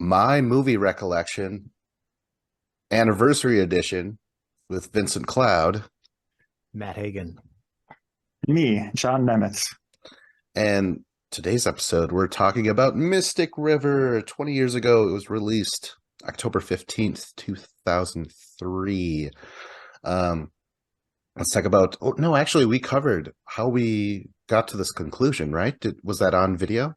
My movie recollection anniversary edition with Vincent Cloud. Matt Hagen. Me, John Nemitz. And today's episode, we're talking about Mystic River. 20 years ago, it was released October 15th, 2003. Let's talk about, oh, no, actually, we covered how we got to this conclusion, right? Was that on video?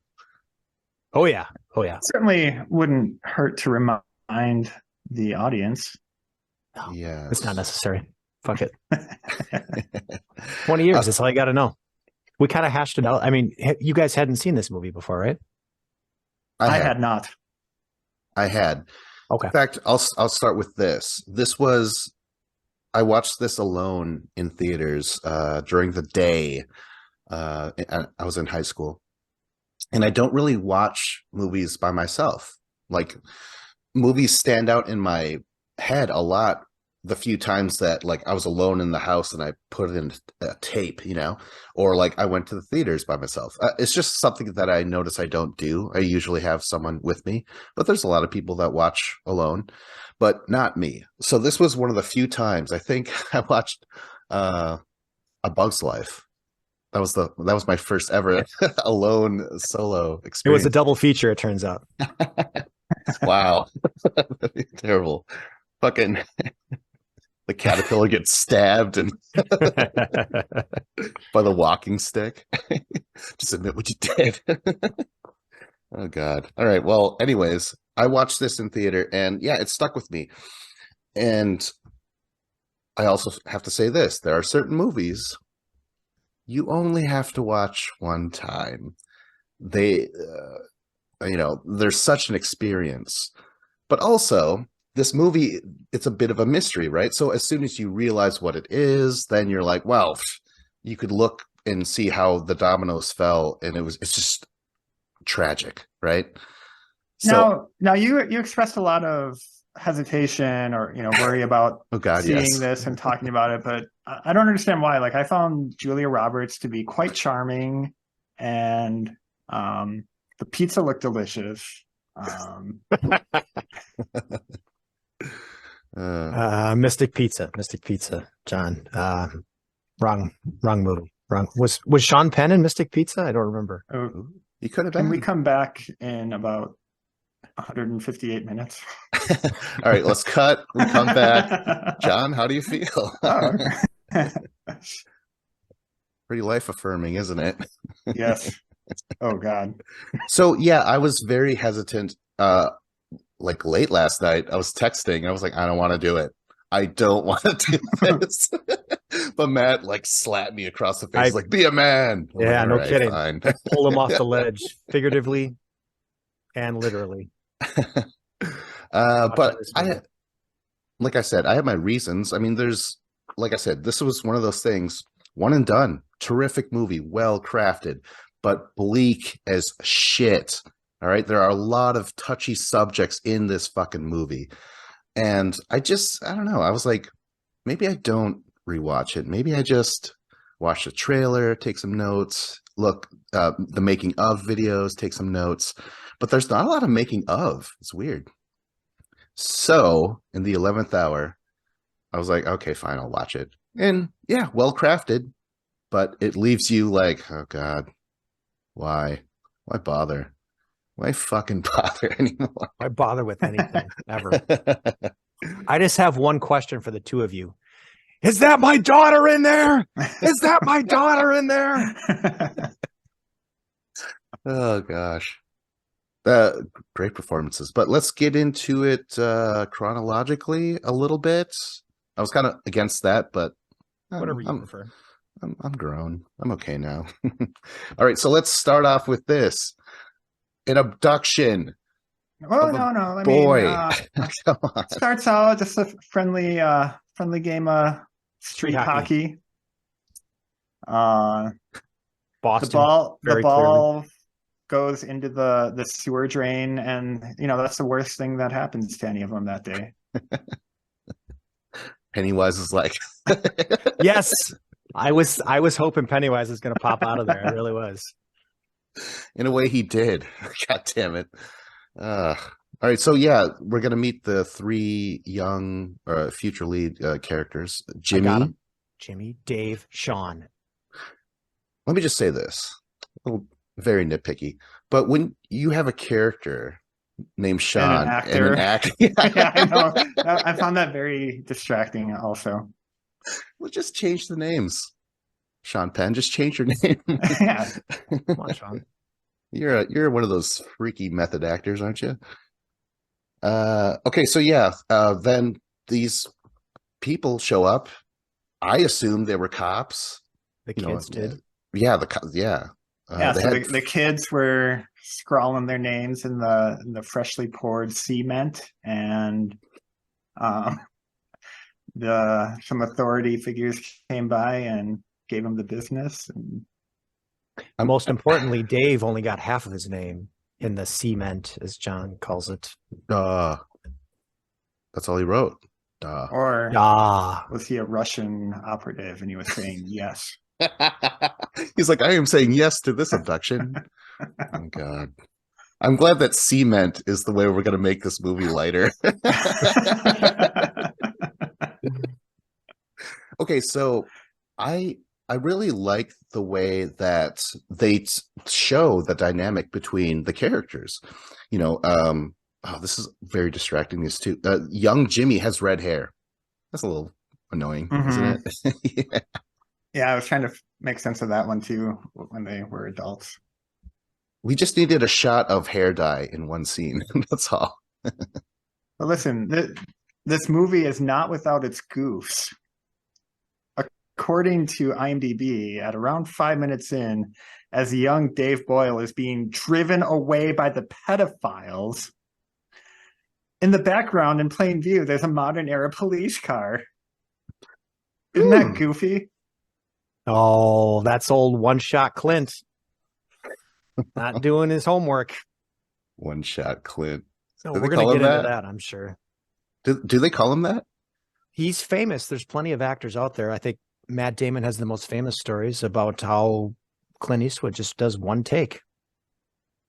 Oh, yeah. Oh, yeah. Certainly wouldn't hurt to remind the audience. No, Yeah. it's not necessary. Fuck it. 20 years, that's all you got to know. We kind of hashed it out. I mean, you guys hadn't seen this movie before, right? I had not. I had. Okay. In fact, I'll start with this. I watched this alone in theaters during the day. I was in high school. And I don't really watch movies by myself. Like, movies stand out in my head a lot the few times that, like, I was alone in the house and I put it in a tape, or like I went to the theaters by myself. It's just something that I notice I don't do. I usually have someone with me, but there's a lot of people that watch alone, but not me. So this was one of the few times I think I watched A Bug's Life. That was my first ever alone solo experience. It was a double feature, it turns out. Wow. Terrible. Fucking the caterpillar gets stabbed and by the walking stick. Just admit what you did. Oh God. All right. Well, anyways, I watched this in theater and yeah, it stuck with me. And I also have to say this, there are certain movies you only have to watch one time. They're such an experience. But also, this movie, it's a bit of a mystery, right? So as soon as you realize what it is, then you're like, well, you could look and see how the dominoes fell, and it's just tragic, right? So, now you expressed a lot of hesitation or worry about seeing this and talking about it, but I don't understand why. Like, I found Julia Roberts to be quite charming, and the pizza looked delicious. Mystic Pizza, John. Wrong movie. Wrong. Was Sean Penn in Mystic Pizza? I don't remember. Oh, you could have been. Can we come back in about 158 minutes? All right, let's cut. We come back. John, how do you feel? Pretty life affirming, isn't it? Yes. Oh God. So yeah, I was very hesitant. Like late last night, I was texting. I was like, I don't want to do it. I don't want to do this. But Matt like slapped me across the face, like, be a man. I'm yeah, like, no right, kidding. Fine. Pull him off the ledge, figuratively and literally. But like I said, I have my reasons. I mean, like I said, this was one of those things, one and done. Terrific movie, well crafted, but bleak as shit. All right, there are a lot of touchy subjects in this fucking movie. And I don't know. I was like, maybe I don't rewatch it. Maybe I just watch the trailer, take some notes, look, the making of videos, take some notes. But there's not a lot of making of. It's weird. So in the 11th hour, I was like, okay, fine, I'll watch it. And yeah, well crafted, but it leaves you like, oh God, why bother? Why fucking bother anymore? Why bother with anything ever? I just have one question for the two of you. Is that my daughter in there? Is that my daughter in there? Oh gosh. Great performances, but let's get into it chronologically a little bit. I was kind of against that, but whatever you prefer. I'm grown. I'm okay now. All right, so let's start off with this. An abduction. Oh no! I mean, come on. Starts out just a friendly game of street hockey. Boston. The ball goes into the sewer drain, and that's the worst thing that happens to any of them that day. Pennywise is like, yes, I was hoping Pennywise was going to pop out of there. I really was. In a way, he did. God damn it. All right, so yeah, we're gonna meet the three young future lead characters. I got Jimmy. him. Jimmy, Dave, Sean. Let me just say this. Very nitpicky, but when you have a character named Sean and an actor, yeah, I know. I found that very distracting. Also, well, just change the names. Sean Penn, just change your name. Yeah, Come on, Sean. You're one of those freaky method actors, aren't you? Okay, so yeah, then these people show up. I assume they were cops. The kids did. Yeah, yeah. So the kids were scrawling their names in the freshly poured cement, and some authority figures came by and gave them the business. And most importantly, Dave only got half of his name in the cement, as John calls it. That's all he wrote. Or was he a Russian operative and he was saying yes? He's like, I am saying yes to this abduction. Oh God. I'm glad that cement is the way we're going to make this movie lighter. Okay, so I really like the way that they show the dynamic between the characters. You know, oh, this is very distracting. These two, young Jimmy has red hair. That's a little annoying, isn't it? Yeah. Yeah, I was trying to make sense of that one too when they were adults. We just needed a shot of hair dye in one scene. That's all. But listen, this movie is not without its goofs. According to IMDb, at around 5 minutes in, as the young Dave Boyle is being driven away by the pedophiles, in the background, in plain view, there's a modern era police car. Isn't that goofy? Oh, that's old one-shot Clint. Not doing his homework. One-shot Clint. So we're going to get into that, I'm sure. Do they call him that? He's famous. There's plenty of actors out there. I think Matt Damon has the most famous stories about how Clint Eastwood just does one take.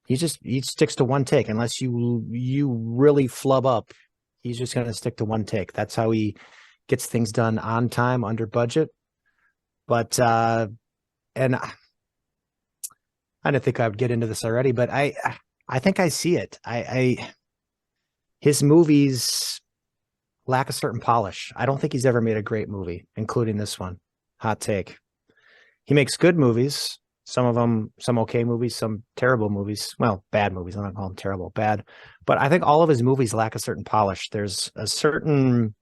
He sticks to one take. Unless you really flub up, he's just going to stick to one take. That's how he gets things done on time, under budget. But and I didn't think I would get into this already, but I think I see it. His movies lack a certain polish. I don't think he's ever made a great movie, including this one. Hot take. He makes good movies. Some of them, some okay movies, some terrible movies. Well, bad movies. I'm not calling them terrible, bad. But I think all of his movies lack a certain polish. There's a certain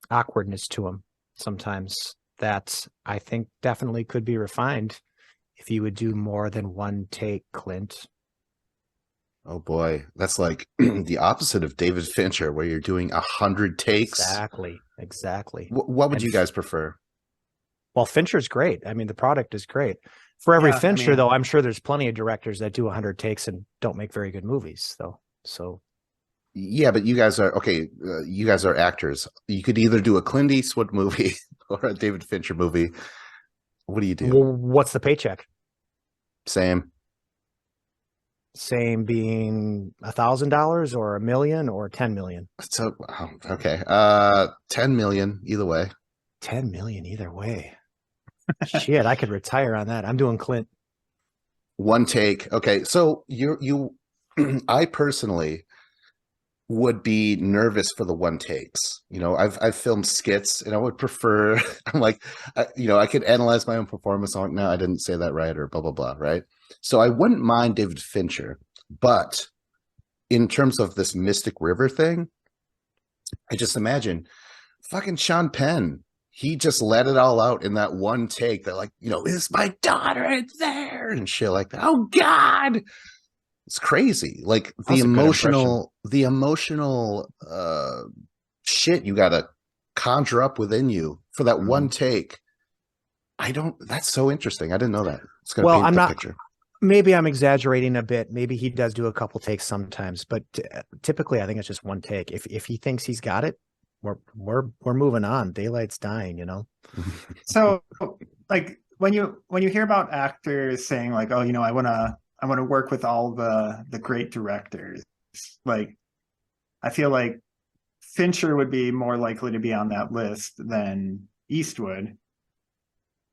awkwardness to them sometimes that I think definitely could be refined if you would do more than one take, Clint. Oh boy, that's like the opposite of David Fincher, where you're doing 100 takes. Exactly. What would you guys prefer? Well, Fincher's great. I mean, the product is great. For every Fincher, though, I'm sure there's plenty of directors that do 100 takes and don't make very good movies, though. So, yeah, but you guys are okay. You guys are actors. You could either do a Clint Eastwood movie or a David Fincher movie. What do you do? Well, what's the paycheck? Same being $1,000 or $1 million or 10 million. So okay, 10 million either way. 10 million either way. Shit, I could retire on that. I'm doing Clint. One take. Okay, so I personally would be nervous for the one takes. You know, I've filmed skits, and I would prefer. I'm like, I could analyze my own performance. I'm like, no, I didn't say that right, or blah blah blah, right? So I wouldn't mind David Fincher, but in terms of this Mystic River thing, I just imagine fucking Sean Penn. He just let it all out in that one take. That like, is my daughter in there and shit like that. Oh God. It's crazy. Like the emotional shit you gotta conjure up within you for that one take. That's so interesting. I didn't know that. It's gonna paint the picture. Maybe I'm exaggerating a bit. Maybe he does do a couple takes sometimes, but typically I think it's just one take. If he thinks he's got it, we're moving on. Daylight's dying, So like when you hear about actors saying like, oh, I want to work with all the great directors, like I feel like Fincher would be more likely to be on that list than Eastwood.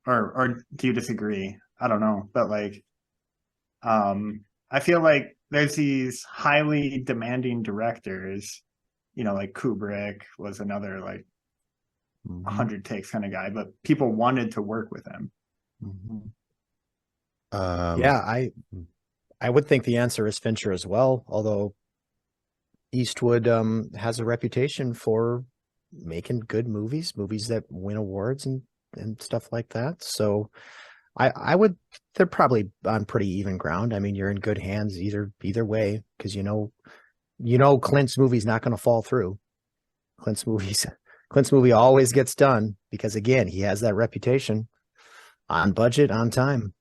Or do you disagree? I don't know, but like, I feel like there's these highly demanding directors, like Kubrick was another like 100 takes kind of guy, but people wanted to work with him. Yeah, I would think the answer is Fincher as well, although Eastwood has a reputation for making good movies that win awards and stuff like that. So I would, they're probably on pretty even ground. I mean, you're in good hands either way, because Clint's movie's not going to fall through. Clint's movie always gets done because, again, he has that reputation, on budget, on time.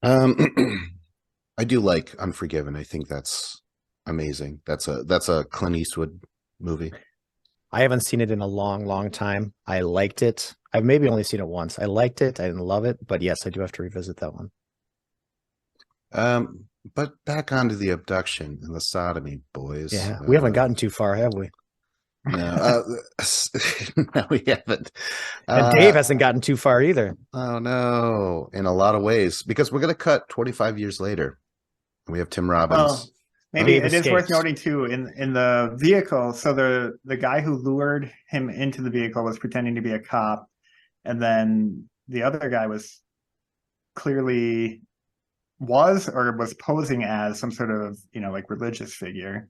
I do like Unforgiven. I think that's amazing. That's a Clint Eastwood movie. I haven't seen it in a long, long time. I liked it. I've maybe only seen it once. I liked it. I didn't love it, but yes, I do have to revisit that one. But back onto the abduction and the sodomy, boys. Yeah, we haven't gotten too far, have we? No, no, we haven't. And Dave hasn't gotten too far either. Oh no, in a lot of ways, because we're going to cut 25 years later. We have Tim Robbins. Well, maybe it is worth noting too in the vehicle. So the guy who lured him into the vehicle was pretending to be a cop, and then the other guy was clearly was posing as some sort of like religious figure.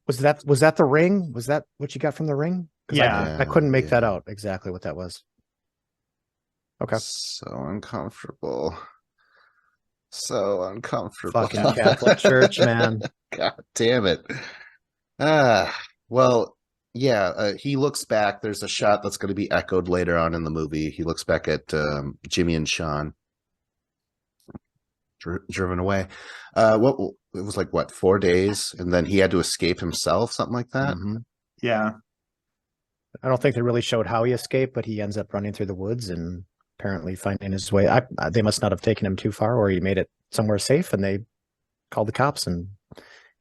Was that the ring? Was that what you got from the ring? Yeah, I couldn't make that out exactly what that was. Okay. So uncomfortable. So uncomfortable. Fucking Catholic Church, man. God damn it. Well, yeah, he looks back. There's a shot that's going to be echoed later on in the movie. He looks back at Jimmy and Sean driven away. It was like, what, 4 days? And then he had to escape himself, something like that? Mm-hmm. Yeah. I don't think they really showed how he escaped, but he ends up running through the woods and apparently finding his way. They must not have taken him too far, or he made it somewhere safe and they called the cops and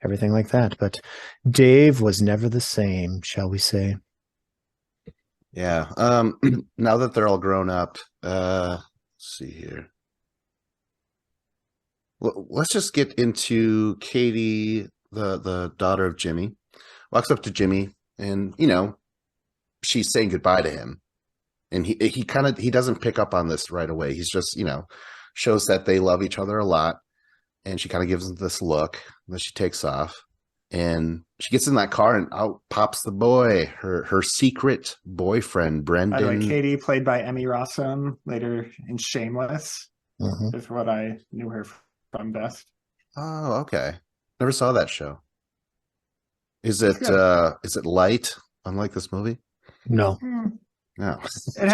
everything like that. But Dave was never the same, shall we say. Yeah. Now that they're all grown up, let's see here. Well, let's just get into Katie, the daughter of Jimmy. Walks up to Jimmy and, she's saying goodbye to him. And he doesn't pick up on this right away. He's just, shows that they love each other a lot. And she kind of gives him this look. And then she takes off. And she gets in that car and out pops the boy, her secret boyfriend, Brendan. By the way, Katie, played by Emmy Rossum, later in Shameless, Mm-hmm. is what I knew her from best. Oh, okay. Never saw that show. Is it light, unlike this movie? No. No. It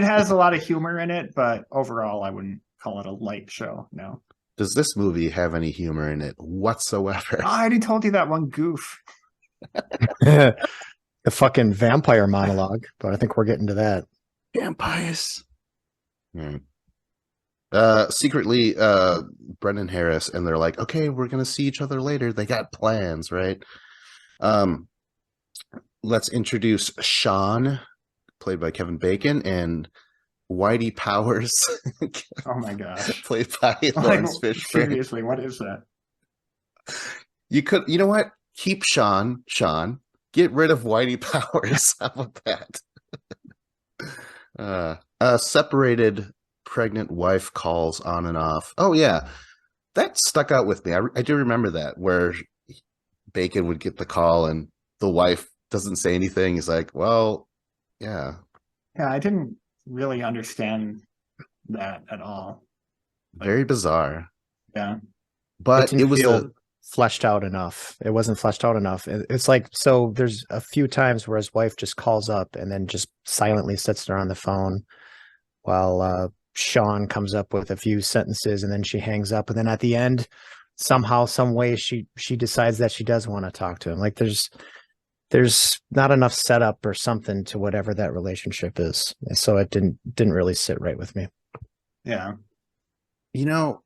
has a lot of humor in it, but overall I wouldn't call it a light show. No. Does this movie have any humor in it whatsoever? I already told you that one goof. The fucking vampire monologue, but I think we're getting to that. Vampires. Secretly, Brendan Harris, and they're like, okay, we're gonna see each other later. They got plans, right? Let's introduce Sean, played by Kevin Bacon, and Whitey Powers. Oh my gosh. Played by Lawrence Fishburne. Seriously, what is that? You know what? Keep Sean. Get rid of Whitey Powers. How about that? Separated pregnant wife calls on and off. Oh yeah, that stuck out with me. I do remember that, where Bacon would get the call and the wife doesn't say anything. He's like, well, yeah. Yeah, I didn't really understand that at all. Very bizarre. Yeah. But it was fleshed out enough. It wasn't fleshed out enough. It's like, so there's a few times where his wife just calls up and then just silently sits there on the phone while Sean comes up with a few sentences and then she hangs up. And then at the end, somehow, some way, she decides that she does want to talk to him. Like there's not enough setup or something to whatever that relationship is. So it didn't really sit right with me. Yeah.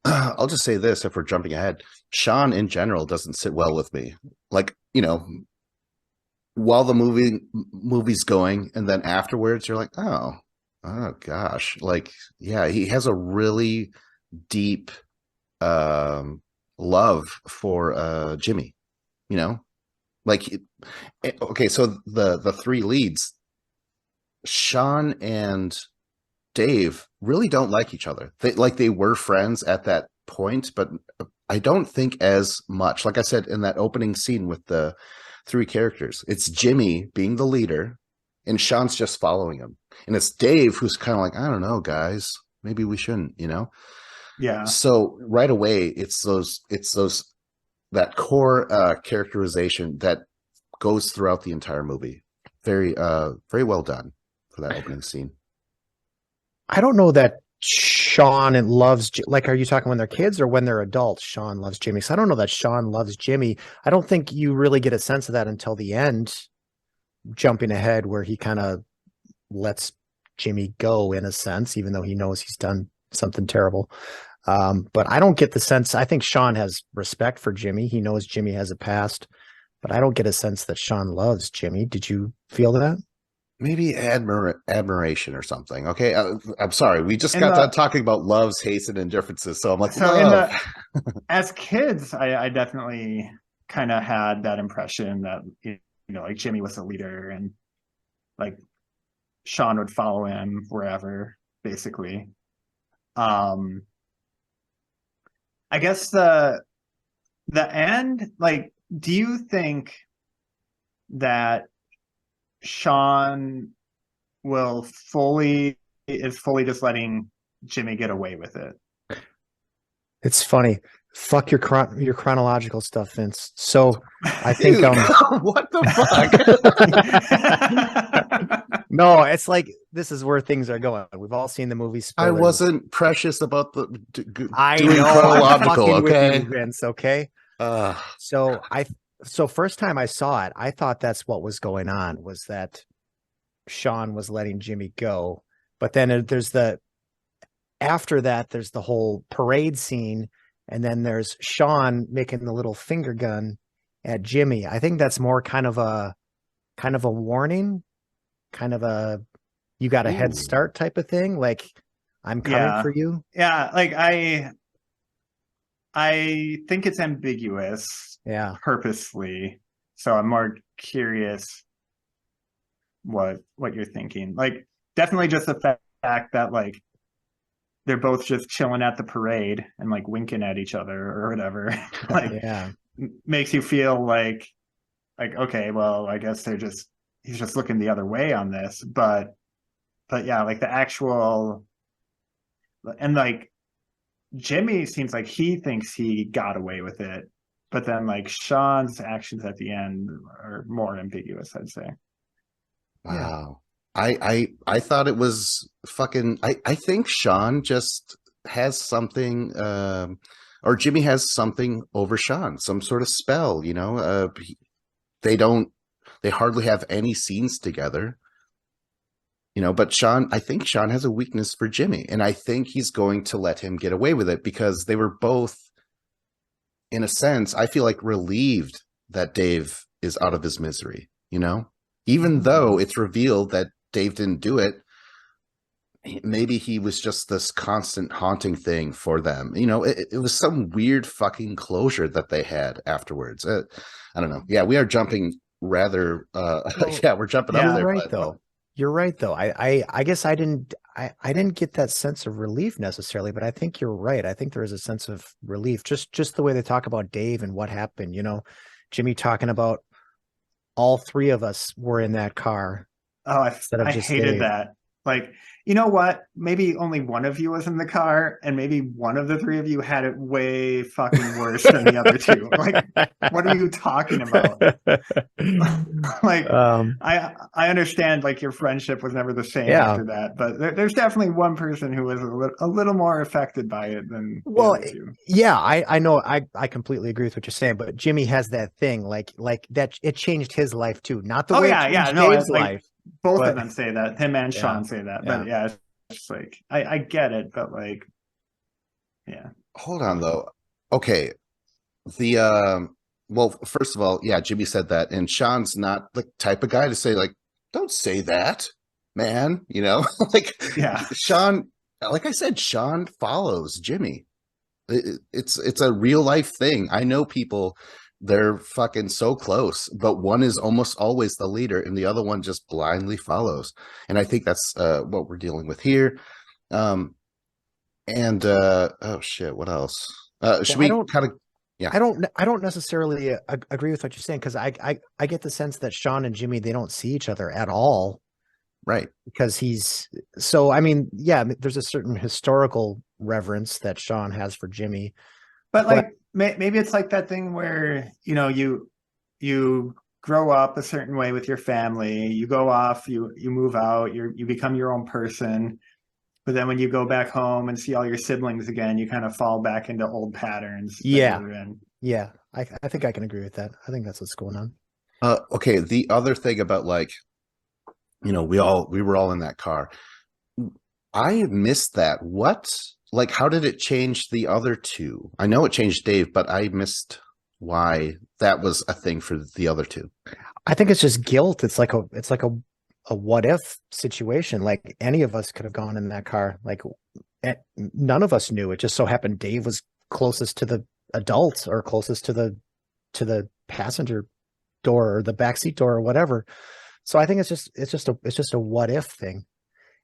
I'll just say this, if we're jumping ahead, Sean in general doesn't sit well with me. Like, you know, while the movie's going, and then afterwards you're like, oh gosh, like, yeah, he has a really deep love for Jimmy, you know, like, okay, so the three leads, Sean and Dave, really don't like each other. They were friends at that point, but I don't think as much. Like I said in that opening scene with the three characters, it's Jimmy being the leader and Sean's just following him. And it's Dave who's kind of like, I don't know, guys, maybe we shouldn't, you know? Yeah. So right away, it's that core characterization that goes throughout the entire movie. Very well done for that opening scene. I don't know that Sean loves, like, are you talking when they're kids or when they're adults? Sean loves Jimmy. So I don't know that Sean loves Jimmy. I don't think you really get a sense of that until the end, jumping ahead, where he kind of lets Jimmy go in a sense, even though he knows he's done something terrible. But I don't get the sense. I think Sean has respect for Jimmy. He knows Jimmy has a past, but I don't get a sense that Sean loves Jimmy. Did you feel that? Maybe admiration or something. Okay, I'm sorry. We just got done talking about loves, hates, and indifferences. So I'm like, so love. As kids, I definitely kind of had that impression that, you know, like Jimmy was the leader and like Sean would follow him wherever, basically. I guess the end, like, do you think that Sean is fully just letting Jimmy get away with it? It's funny. Fuck your chronological stuff, Vince. So I think what the fuck? No, it's like, this is where things are going. We've all seen the movie Spoilers. I wasn't precious about the I doing know, chronological, okay? with you, Vince, okay? So first time I saw it, I thought that's what was going on, was that Sean was letting Jimmy go. But then after that, there's the whole parade scene, and then there's Sean making the little finger gun at Jimmy. I think that's more kind of a warning, kind of a, you got a head start type of thing. Like, I'm coming for you. Yeah. Like, I think it's ambiguous. Yeah. Purposely. So I'm more curious what you're thinking. Like, definitely just the fact that, like, they're both just chilling at the parade and like winking at each other or whatever. Like, yeah, makes you feel like, okay, well, I guess he's just looking the other way on this. But yeah, like the actual, and like Jimmy seems like he thinks he got away with it, but then like Sean's actions at the end are more ambiguous, I'd say. Wow. I thought it was fucking, I think Sean just has something, or Jimmy has something over Sean, some sort of spell, you know. They hardly have any scenes together, you know, but I think Sean has a weakness for Jimmy, and I think he's going to let him get away with it because they were both, in a sense, I feel like, relieved that Dave is out of his misery, you know, even though it's revealed that Dave didn't do it. Maybe he was just this constant haunting thing for them. You know, it was some weird fucking closure that they had afterwards. I don't know. Yeah, we are jumping rather. Yeah, we're jumping up there. Right, though. You're right, though. I guess I didn't get that sense of relief necessarily, but I think you're right. I think there is a sense of relief. Just the way they talk about Dave and what happened. You know, Jimmy talking about all three of us were in that car. Oh, I hated that. Like, you know what? Maybe only one of you was in the car, and maybe one of the three of you had it way fucking worse than the other two. Like, what are you talking about? Like, I understand, like, your friendship was never the same after that, but there's definitely one person who was a little more affected by it than the other two. Yeah, I know. I completely agree with what you're saying, but Jimmy has that thing, like that. It changed his life too, not the way it changed Dave's life. Both of them say that. Him and Sean say that. But yeah, it's just like, I get it, but like, yeah. Hold on though. Okay. The Well, first of all, yeah, Jimmy said that, and Sean's not the type of guy to say like, "Don't say that, man." You know, like Yeah. Sean, like I said, Sean follows Jimmy. It's a real life thing. I know people, they're fucking so close, but one is almost always the leader, and the other one just blindly follows. And I think that's what we're dealing with here. Um, and oh shit, what else? Should Well, I we don't kind of? Yeah, I don't necessarily agree with what you're saying, because I get the sense that Sean and Jimmy, they don't see each other at all, right. because he's so, I mean, yeah, there's a certain historical reverence that Sean has for Jimmy, But but like maybe it's like that thing where, you know, you grow up a certain way with your family, you go off, you move out, you become your own person. But then when you go back home and see all your siblings again, you kind of fall back into old patterns that you yeah, were in. yeah, I think I can agree with that. I think that's what's going on. Okay, the other thing about like, you know, we were all in that car. I missed that. What? Like, how did it change the other two? I know it changed Dave, but I missed why that was a thing for the other two. I think it's just guilt. It's like a what if situation. Like any of us could have gone in that car. Like none of us knew. It just so happened Dave was closest to the adults, or closest to the passenger door or the backseat door or whatever. So I think it's just a what if thing.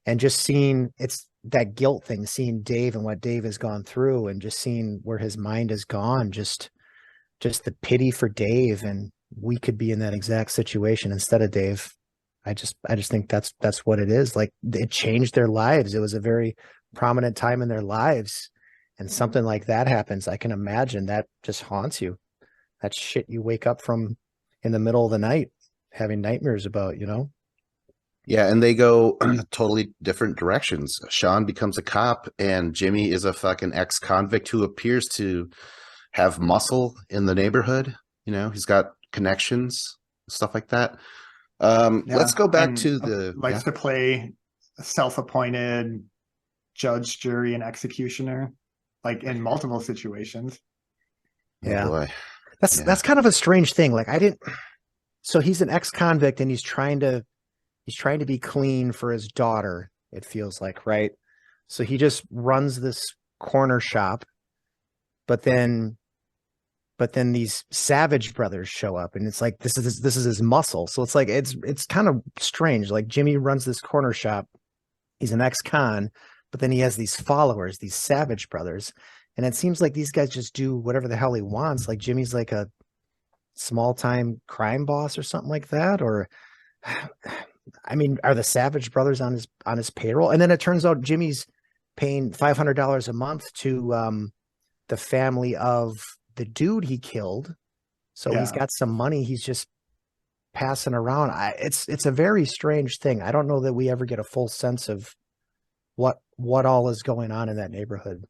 And just seeing, it's that guilt thing, seeing Dave and what Dave has gone through, and just seeing where his mind has gone, just the pity for Dave, and we could be in that exact situation instead of Dave. I just think that's what it is. Like, it changed their lives. It was a very prominent time in their lives, and something like that happens. I can imagine that just haunts you. That shit you wake up from in the middle of the night having nightmares about, you know? Yeah, and they go totally different directions. Sean becomes a cop, and Jimmy is a fucking ex-convict who appears to have muscle in the neighborhood. You know, he's got connections, stuff like that. Yeah. Let's go back And to the likes to play a self-appointed judge, jury, and executioner, like in multiple situations. Oh Yeah. boy. That's kind of a strange thing. Like, I didn't, so he's an ex-convict, and he's trying to be clean for his daughter, it feels like, right? So he just runs this corner shop, but then these Savage brothers show up, and it's like this is his muscle. So it's like it's kind of strange. Like, Jimmy runs this corner shop, he's an ex-con, but then he has these followers, these Savage brothers, and it seems like these guys just do whatever the hell he wants. Like, Jimmy's like a small-time crime boss or something like that, or I mean, are the Savage brothers on his payroll? And then it turns out Jimmy's paying $500 a month to the family of the dude he killed. So he's Yeah. got some money he's just passing around. It's a very strange thing. I don't know that we ever get a full sense of what all is going on in that neighborhood.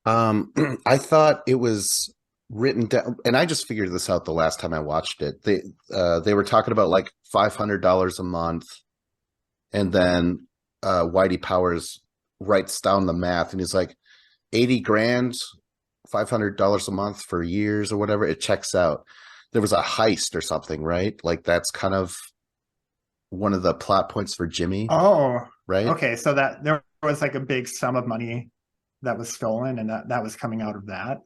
I thought it was written down, and I just figured this out the last time I watched it. They were talking about like $500 a month, and then Whitey Powers writes down the math, and he's like 80 grand, $500 a month for years or whatever. It checks out. There was a heist or something, right? Like that's kind of one of the plot points for Jimmy, Oh, right? okay. So that there was like a big sum of money that was stolen, and that was coming out of that,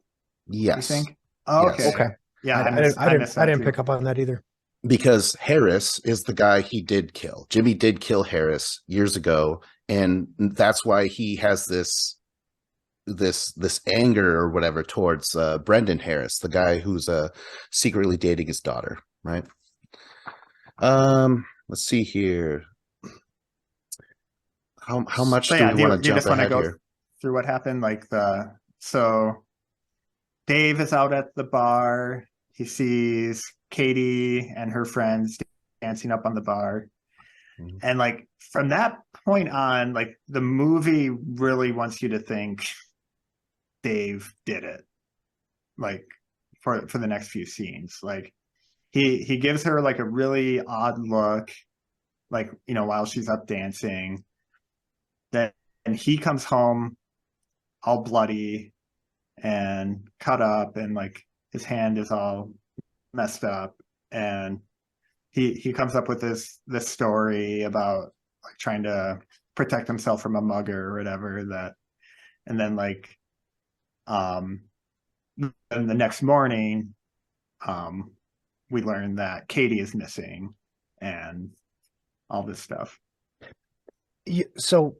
you Yes. think? Oh, Yes. okay. Okay. Yeah, I I missed that didn't too. pick up on that either. Because Harris is the guy he did kill. Jimmy did kill Harris years ago, and that's why he has this anger or whatever towards Brendan Harris, the guy who's secretly dating his daughter, right? Let's see here. How much So do yeah, we want to do you jump just want to ahead go here? through what happened? So Dave is out at the bar. He sees Katie and her friends dancing up on the bar. Mhm. And like from that point on, like the movie really wants you to think Dave did it. Like for the next few scenes. Like he gives her like a really odd look, like, you know, while she's up dancing. Then and he comes home all bloody and cut up, and like his hand is all messed up, and he comes up with this story about like trying to protect himself from a mugger or whatever that, and then like and the next morning we learn that Katie is missing and all this stuff. So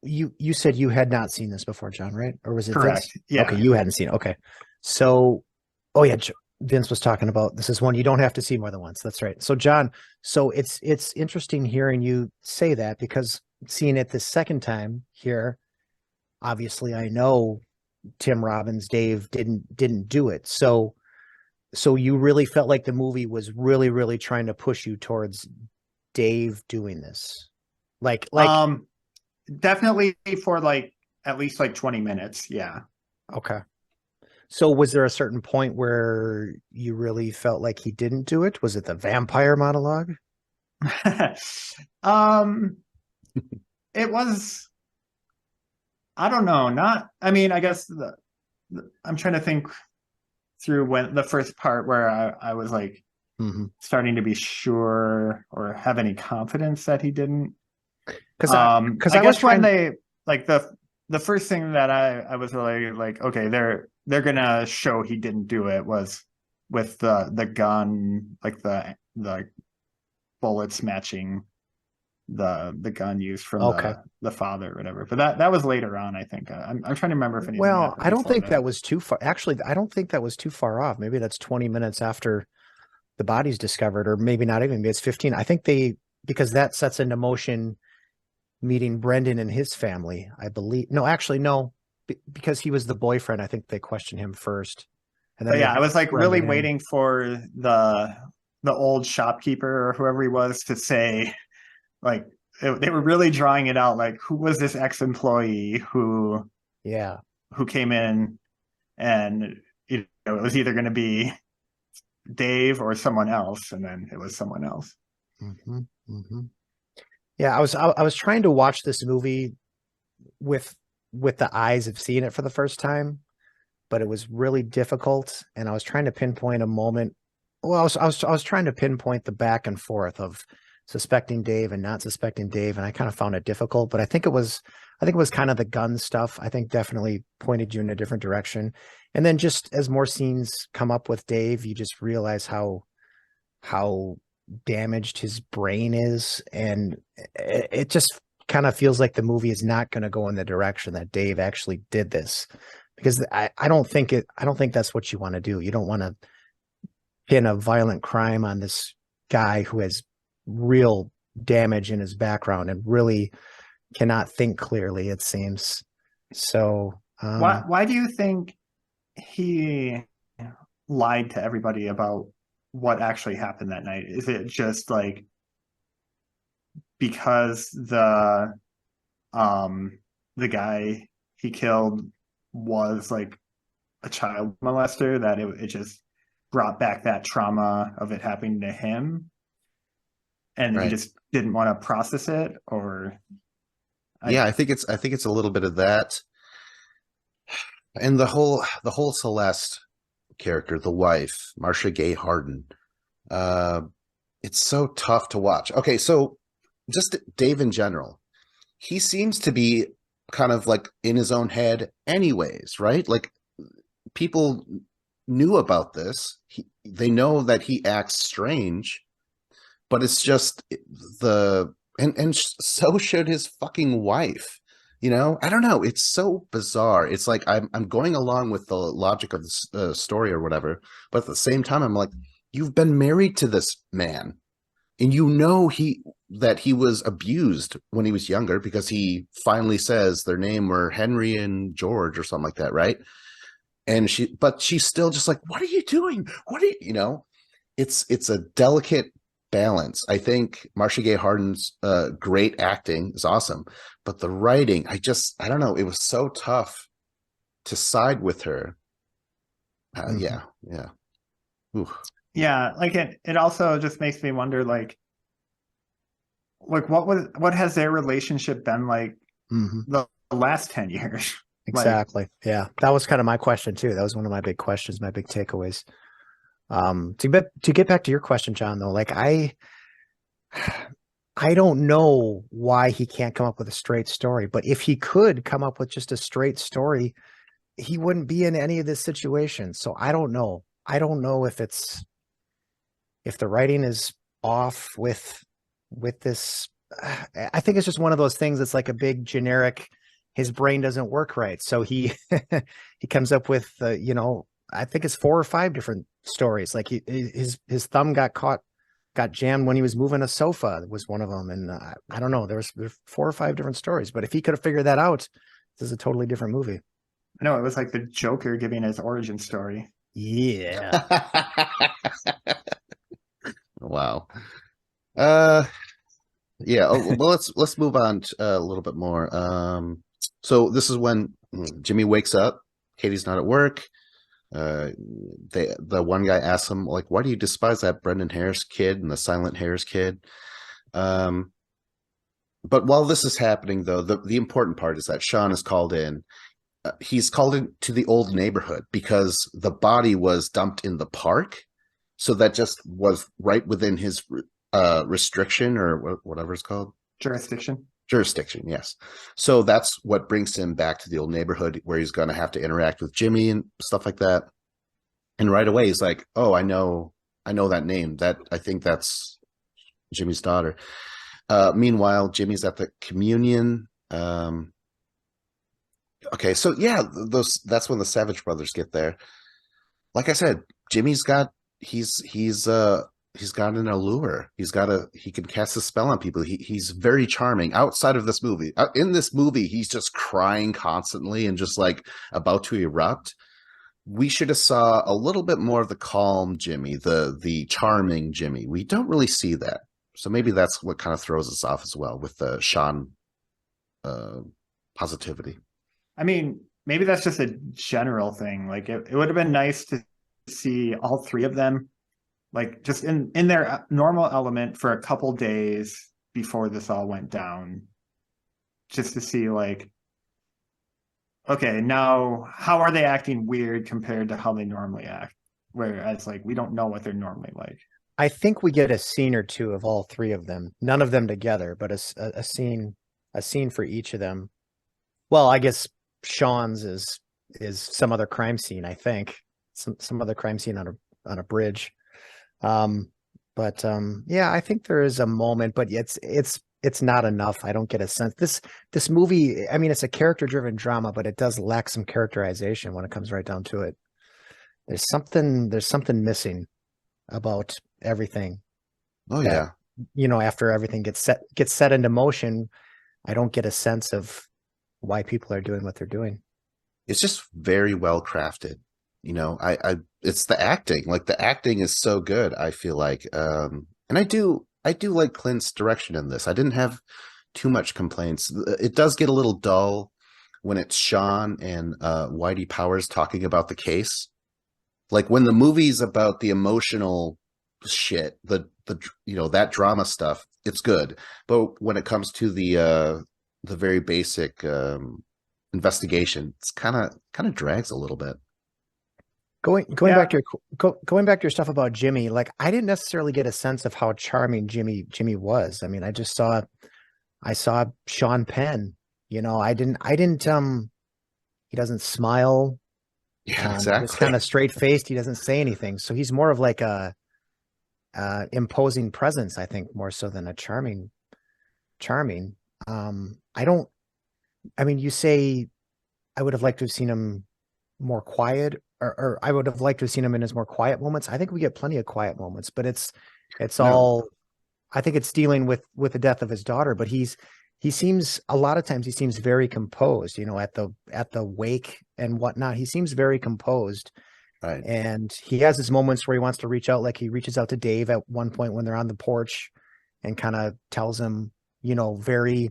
you said you had not seen this before, John, right? Or was it correct? Vince? Yeah. Okay, you hadn't seen it. Okay. So, oh yeah, Vince was talking about this is one you don't have to see more than once. That's right. So John, so it's interesting hearing you say that, because seeing it the second time here, obviously I know Tim Robbins, Dave didn't do it. So you really felt like the movie was really, really trying to push you towards Dave doing this. Like definitely for like at least like 20 minutes. Yeah. Okay. So was there a certain point where you really felt like he didn't do it? Was it the vampire monologue? It was, I don't know, I mean, I guess I'm trying to think through when the first part where I was like starting to be sure or have any confidence that he didn't. Because I guess when they like the first thing that I was really like, okay, they're gonna show he didn't do it was with the gun, like the bullets matching the gun used from the father or whatever. But that was later on, I think. I'm trying to remember if anything. Well, I don't think that was too far. Actually, I don't think that was too far off. Maybe that's 20 minutes after the body's discovered, or maybe not even. Maybe it's 15. I think because that sets into motion meeting Brendan and his family, I believe. No, actually, no, because he was the boyfriend. I think they questioned him first. And then I was like really waiting for the old shopkeeper or whoever he was to say, like, they were really drawing it out, like, who was this ex-employee who came in, and it was either going to be Dave or someone else, and then it was someone else. Yeah, I was trying to watch this movie with the eyes of seeing it for the first time, but it was really difficult, and I was trying to pinpoint a moment. Well, I was trying to pinpoint the back and forth of suspecting Dave and not suspecting Dave, and I kind of found it difficult. But I think it was kind of the gun stuff. I think definitely pointed you in a different direction. And then just as more scenes come up with Dave, you just realize how damaged his brain is, and it just kind of feels like the movie is not going to go in the direction that Dave actually did this, because I don't think that's what you want to do. You don't want to pin a violent crime on this guy who has real damage in his background and really cannot think clearly, it seems. So why do you think he lied to everybody about what actually happened that night? Is it just like because the guy he killed was like a child molester, that it just brought back that trauma of it happening to him, and he just didn't want to process it? Or I think it's a little bit of that, and the whole Celeste character, the wife, Marcia Gay Harden, it's so tough to watch. Okay, so just Dave in general, he seems to be kind of like in his own head anyways, right? Like, people knew about this. They know that he acts strange, but it's just and so should his fucking wife. I don't know. It's so bizarre. It's like I'm going along with the logic of the story or whatever, but at the same time, I'm like, you've been married to this man, and that he was abused when he was younger, because he finally says their name were Henry and George or something like that, right? And she's still just like, what are you doing? What are you? It's a delicate balance. I think Marcia Gay Harden's great acting is awesome, but the writing, I don't know, it was so tough to side with her. Yeah. Ooh. Yeah, like it also just makes me wonder, like what has their relationship been like the last 10 years? Exactly. Yeah, that was kind of my question too. That was one of my big questions, my big takeaways. To get back to your question, John, though, like I don't know why he can't come up with a straight story, but if he could come up with just a straight story, he wouldn't be in any of this situation. So I don't know. I don't know if the writing is off with this. I think it's just one of those things that's like a big generic, his brain doesn't work right. So he he comes up with I think it's 4 or 5 different stories. Like his thumb got jammed when he was moving a sofa was one of them. And I don't know, there's 4 or 5 different stories, but if he could have figured that out, this is a totally different movie. No, it was like the Joker giving his origin story. Yeah. Wow. Yeah. Well, let's move on a little bit more. So this is when Jimmy wakes up. Katie's not at work. The one guy asks him, like, why do you despise that Brendan Harris kid and the Silent Harris kid? But while this is happening, though, the important part is that Sean is called in. He's called into the old neighborhood because the body was dumped in the park. So that just was right within his restriction or whatever it's called. Jurisdiction, yes. So that's what brings him back to the old neighborhood where he's going to have to interact with Jimmy and stuff like that. And right away he's like, oh, I know that name. I think that's Jimmy's daughter. Meanwhile, Jimmy's at the communion. Okay, so yeah, that's when the Savage brothers get there. Like I said, Jimmy's got he's got an allure. He can cast a spell on people. He's very charming outside of this movie. In this movie, he's just crying constantly and just like about to erupt. We should have saw a little bit more of the calm Jimmy, the charming Jimmy. We don't really see that. So maybe that's what kind of throws us off as well with the Sean positivity. I mean, maybe that's just a general thing. Like it would have been nice to see all 3 of them like just in their normal element for a couple days before this all went down, just to see like, okay, now how are they acting weird compared to how they normally act? Whereas like we don't know what they're normally like. I think we get a scene or 2 of all 3 of them, none of them together, but a scene for each of them. Well, I guess Sean's is some other crime scene. I think some other crime scene on a bridge. Yeah, I think there is a moment, but it's not enough. I don't get a sense. This movie, I mean, it's a character-driven drama, but it does lack some characterization when it comes right down to it. There's something missing about everything. Oh yeah. After everything gets set into motion, I don't get a sense of why people are doing what they're doing. It's just very well crafted. It's the acting. Like the acting is so good, I feel like. And I do like Clint's direction in this. I didn't have too much complaints. It does get a little dull when it's Sean and Whitey Powers talking about the case. Like when the movie's about the emotional shit, the that drama stuff, it's good. But when it comes to the very basic investigation, it's kind of drags a little bit. Going back to your stuff about Jimmy, like I didn't necessarily get a sense of how charming Jimmy was. I mean, I saw Sean Penn. I didn't he doesn't smile. Yeah, exactly. Just kind of straight faced. He doesn't say anything. So he's more of like a imposing presence, I think, more so than a charming. You say I would have liked to have seen him more quiet, or I would have liked to have seen him in his more quiet moments. I think we get plenty of quiet moments, but it's all, I think it's dealing with the death of his daughter, but he seems a lot of times he seems very composed, at the wake and whatnot. He seems very composed. Right. And he has his moments where he wants to reach out, like he reaches out to Dave at one point when they're on the porch and kind of tells him, very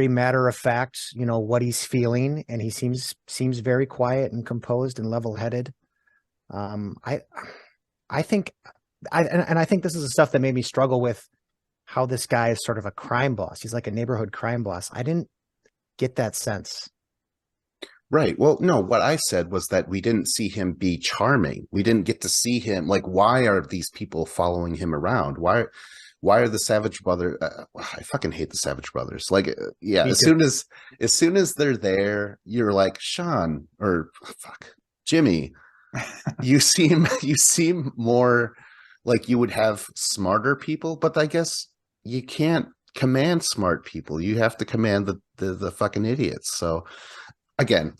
matter of fact, what he's feeling. And he seems very quiet and composed and level headed. I think this is the stuff that made me struggle with how this guy is sort of a crime boss. He's like a neighborhood crime boss. I didn't get that sense. Right. Well, no, what I said was that we didn't see him be charming. We didn't get to see him. Like, why are these people following him around? Why are the Savage Brothers? I fucking hate the Savage Brothers. Like, yeah, Me as too. soon as they're there, you're like, Sean, or fuck, Jimmy, you seem more like you would have smarter people, but I guess you can't command smart people. You have to command the fucking idiots. So again,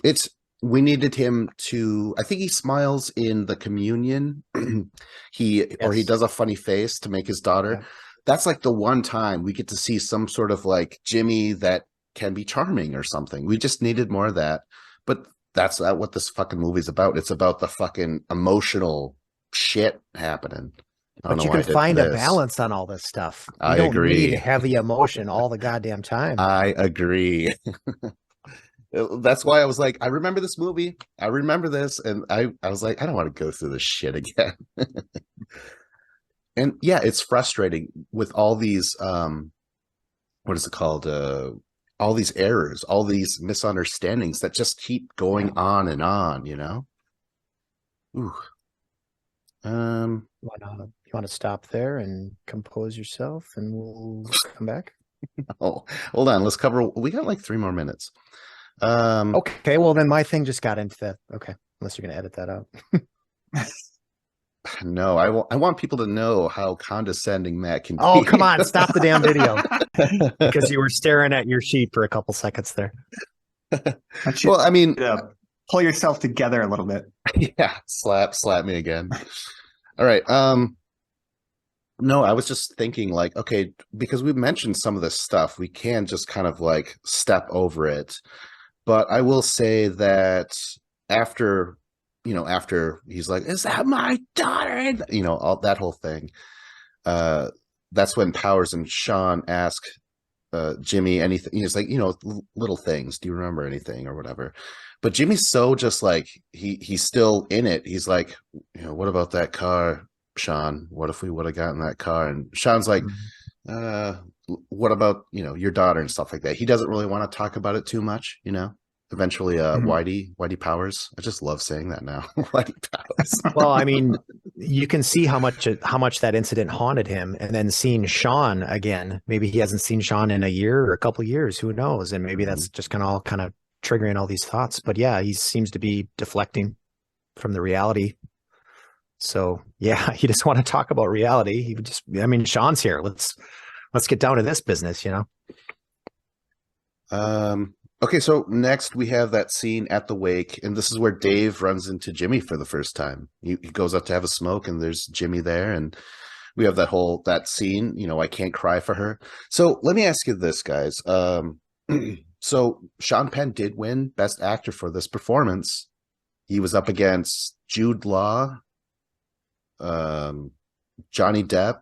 we needed him to, I think he smiles in the communion. He Yes. does a funny face to make his daughter. Yeah. That's like the one time we get to see some sort of like Jimmy that can be charming or something. We just needed more of that. But that's not what this fucking movie's about. It's about the fucking emotional shit happening. I don't But know you why can I did find a this. balance on all this stuff. You I don't need agree. heavy emotion all the goddamn time. I agree. That's why I was like, I remember this movie. I remember this. And I was like, I don't want to go through this shit again. And yeah, it's frustrating with all these, what is it called? All these errors, all these misunderstandings that just keep going on and on, you know? Ooh. You want to stop there and compose yourself and we'll come back? Oh, hold on. Let's cover. We got like 3 more minutes. Okay, well then my thing just got into that. Okay, unless you're gonna edit that out. No, I want people to know how condescending Matt can be. Oh, come on, stop the damn video. Because you were staring at your sheet for a couple seconds there. Well, I mean, pull yourself together a little bit. Yeah, slap me again. All right. No, I was just thinking like, okay, because we mentioned some of this stuff, we can just kind of like step over it. But I will say that after he's like, is that my daughter? And, all that whole thing. That's when Powers and Sean ask Jimmy anything. He's like, little things. Do you remember anything or whatever? But Jimmy's so just like he's still in it. He's like, what about that car, Sean? What if we would have gotten that car? And Sean's like, what about your daughter and stuff like that? He doesn't really want to talk about it too much, Eventually, Whitey Powers. I just love saying that now. Whitey Powers. Well, I mean, you can see how much that incident haunted him, and then seeing Sean again. Maybe he hasn't seen Sean in a year or a couple of years. Who knows? And maybe that's just kind of triggering all these thoughts. But yeah, he seems to be deflecting from the reality. So yeah, he just want to talk about reality. Sean's here. Let's get down to this business, Okay, so next we have that scene at the wake, and this is where Dave runs into Jimmy for the first time. He goes up to have a smoke, and there's Jimmy there, and we have that scene, I can't cry for her. So let me ask you this, guys. So Sean Penn did win Best Actor for this performance. He was up against Jude Law, Johnny Depp,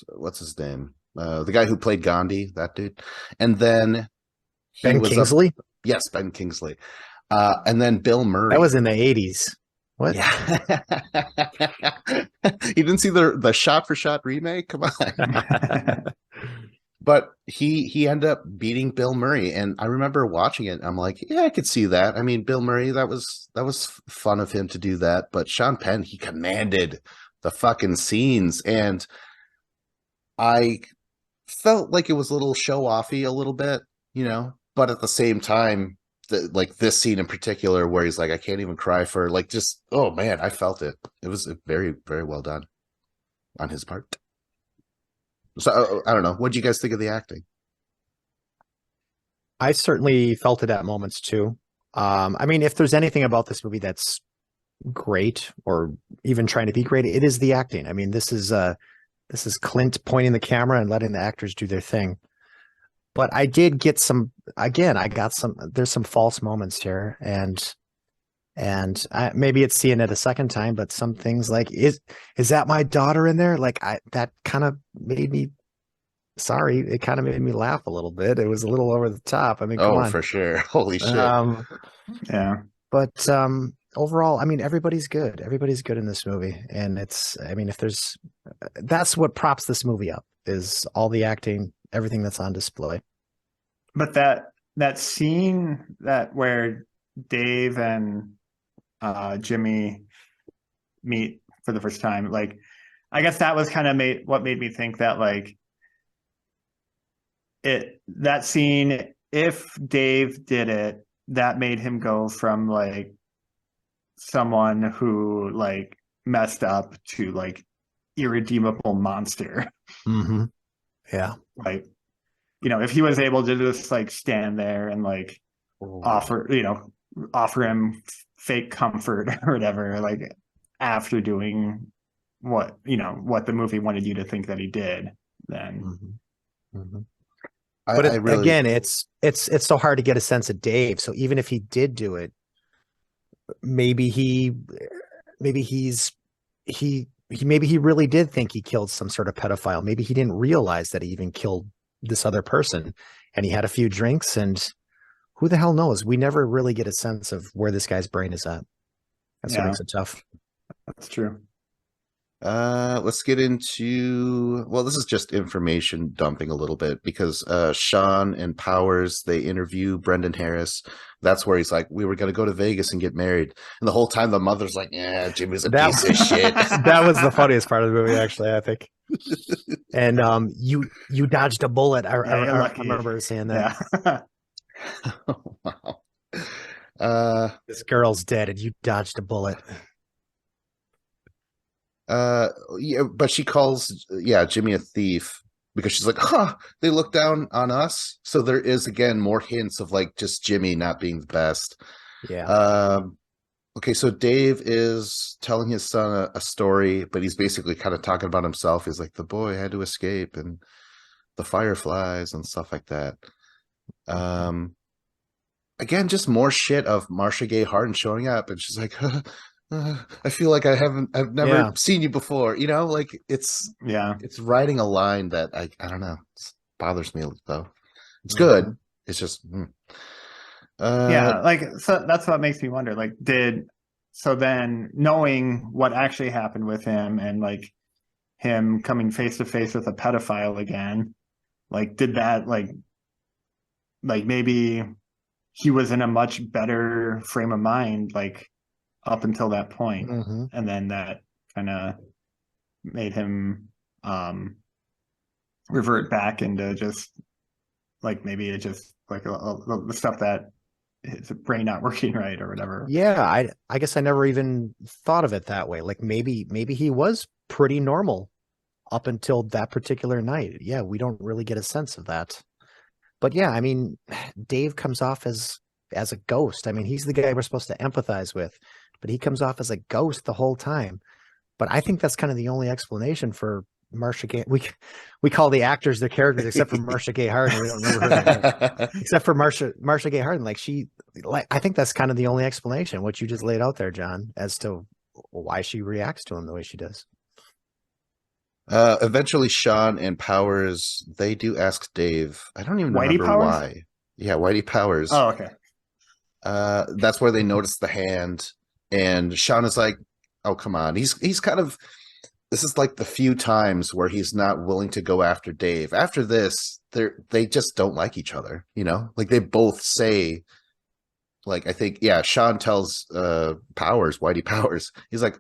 what's his name? The guy who played Gandhi, that dude. And then Ben Kingsley? Yes, Ben Kingsley. And then Bill Murray. That was in the 80s. What? Yeah. You didn't see the shot for shot remake? Come on. But he ended up beating Bill Murray, and I remember watching it. I'm like, yeah, I could see that. I mean, Bill Murray, that was fun of him to do that. But Sean Penn, he commanded the fucking scenes, and I felt like it was a little show-offy a little bit, but at the same time, like this scene in particular where he's like, I can't even cry for, like, just, oh man, I felt it. It was very, very well done on his part. So I don't know. What do you guys think of the acting? I certainly felt it at moments too. If there's anything about this movie that's great or even trying to be great, it is the acting. This is Clint pointing the camera and letting the actors do their thing. But I did get there's some false moments here, and maybe it's seeing it a second time, but some things like, is that my daughter in there? Like that kind of made me, it kind of made me laugh a little bit. It was a little over the top. Come on. For sure. Holy shit. Yeah. But overall, everybody's good. Everybody's good in this movie. And that's what props this movie up, is all the acting, everything that's on display. But that that scene where Dave and Jimmy meet for the first time, like, I guess that was kind of what made me think that, like, that scene, if Dave did it, that made him go from like someone who like messed up to like irredeemable monster. Mm-hmm. Yeah. Like, if he was able to just like stand there and like offer him fake comfort or whatever, like after doing what the movie wanted you to think that he did, then. Mm-hmm. Mm-hmm. But again, it's so hard to get a sense of Dave. So even if he did do it, maybe he really did think he killed some sort of pedophile. Maybe he didn't realize that he even killed this other person, and he had a few drinks, and who the hell knows? We never really get a sense of where this guy's brain is at. That's what makes it tough. That's true. Let's get into, well, this is just information dumping a little bit, because Sean and Powers, they interview Brendan Harris. That's where he's like, we were going to go to Vegas and get married. And the whole time the mother's like, yeah, Jimmy's a piece of shit. That was the funniest part of the movie, actually, I think. And you dodged a bullet. I remember saying that. Yeah. Oh, wow. This girl's dead and you dodged a bullet. Yeah, but she calls Jimmy a thief because she's like, they look down on us. So there is, again, more hints of like just Jimmy not being the best. Yeah. Okay, so Dave is telling his son a story, but he's basically kind of talking about himself. He's like, the boy had to escape and the fireflies and stuff like that. Again, just more shit of Marcia Gay Harden showing up, and she's like, I feel like I've never seen you before. Like it's writing a line that I don't know. It bothers me though. It's good. It's just like, so that's what makes me wonder, like, so then knowing what actually happened with him and like him coming face to face with a pedophile again, like, did that like maybe he was in a much better frame of mind like up until that point, and then that kind of made him revert back into just like, maybe it just like the stuff that his brain not working right or whatever. Yeah, I guess I never even thought of it that way. Like maybe he was pretty normal up until that particular night. Yeah, we don't really get a sense of that. But yeah, I mean, Dave comes off as a ghost. I mean, he's the guy we're supposed to empathize with, but he comes off as a ghost the whole time. But I think that's kind of the only explanation for Marcia Gay. We call the actors their characters, except for Marcia Gay Harden. We don't remember her name. Except for Marcia Gay Harden. I think that's kind of the only explanation, what you just laid out there, John, as to why she reacts to him the way she does. Eventually Sean and Powers, they do ask Dave. I don't even remember why. Yeah, Whitey Powers. Oh, okay. That's where they notice the hand, and Sean is like, oh, come on. He's kind of, this is like the few times where he's not willing to go after Dave. After this, they just don't like each other, like they both say, like, I think, Sean tells Whitey Powers, he's like,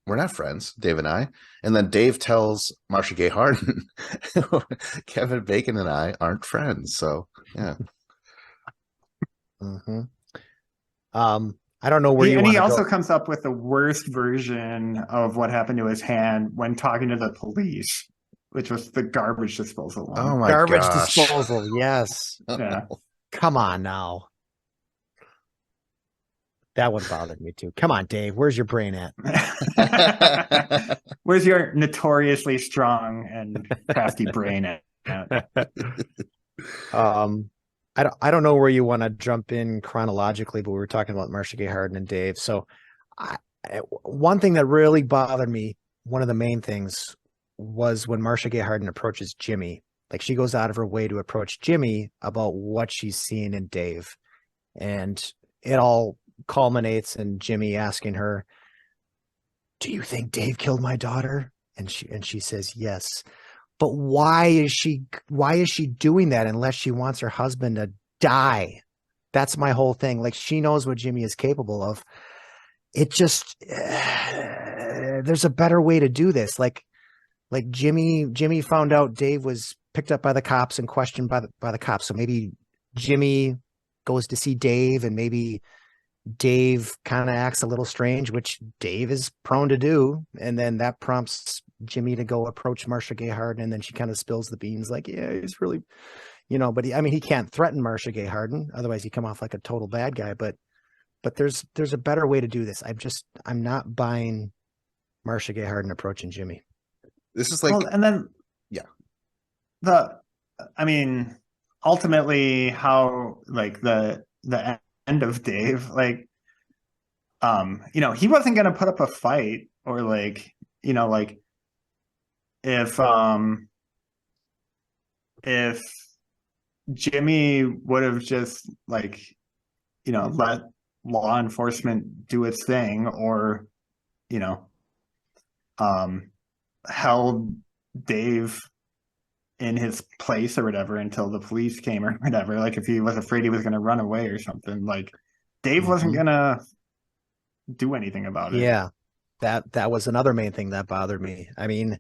we're not friends, Dave and I. And then Dave tells Marcia Gay Harden, Kevin Bacon and I aren't friends. So, yeah. I don't know where he also comes up with the worst version of what happened to his hand when talking to the police, which was the garbage disposal one. Oh my garbage gosh. disposal, yes. Yeah. Come on now. That one bothered me too. Come on, Dave. Where's your brain at? Where's your notoriously strong and crafty brain at? I don't know where you want to jump in chronologically, but we were talking about Marcia Gay Harden and Dave. So one thing that really bothered me, one of the main things, was when Marcia Gay Harden approaches Jimmy. Like, she goes out of her way to approach Jimmy about what she's seeing in Dave. And it all culminates in Jimmy asking her, do you think Dave killed my daughter? And she says yes. But why is she doing that unless she wants her husband to die? That's my whole thing. Like, she knows what Jimmy is capable of. It just there's a better way to do this. Like Jimmy found out Dave was picked up by the cops and questioned by the cops. So maybe Jimmy goes to see Dave, and maybe Dave kind of acts a little strange, which Dave is prone to do. And then that prompts Jimmy to go approach Marcia Gay Harden. And then she kind of spills the beans like, yeah, he's really, but he can't threaten Marcia Gay Harden. Otherwise he come off like a total bad guy. But there's a better way to do this. I'm not buying Marcia Gay Harden approaching Jimmy. This is like, well, and then ultimately how like the end of Dave, like, he wasn't going to put up a fight, or like, like if Jimmy would have just like, let law enforcement do its thing, or, held Dave in his place or whatever until the police came or whatever. Like if he was afraid he was going to run away or something, like Dave wasn't going to do anything about it. Yeah. That was another main thing that bothered me. I mean,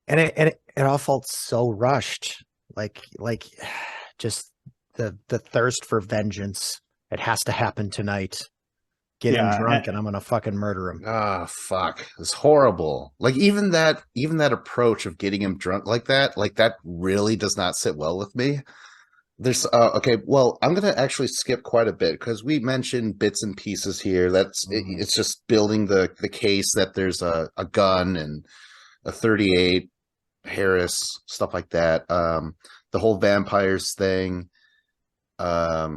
and it all felt so rushed. Like just the thirst for vengeance. It has to happen tonight. Get him drunk and I'm gonna fucking murder him. Ah, fuck. It's horrible. Like even that approach of getting him drunk like that really does not sit well with me. There's okay, well, I'm gonna actually skip quite a bit because we mentioned bits and pieces here. It's just building the case that there's a gun and a 38 Harris, stuff like that. The whole vampires thing. I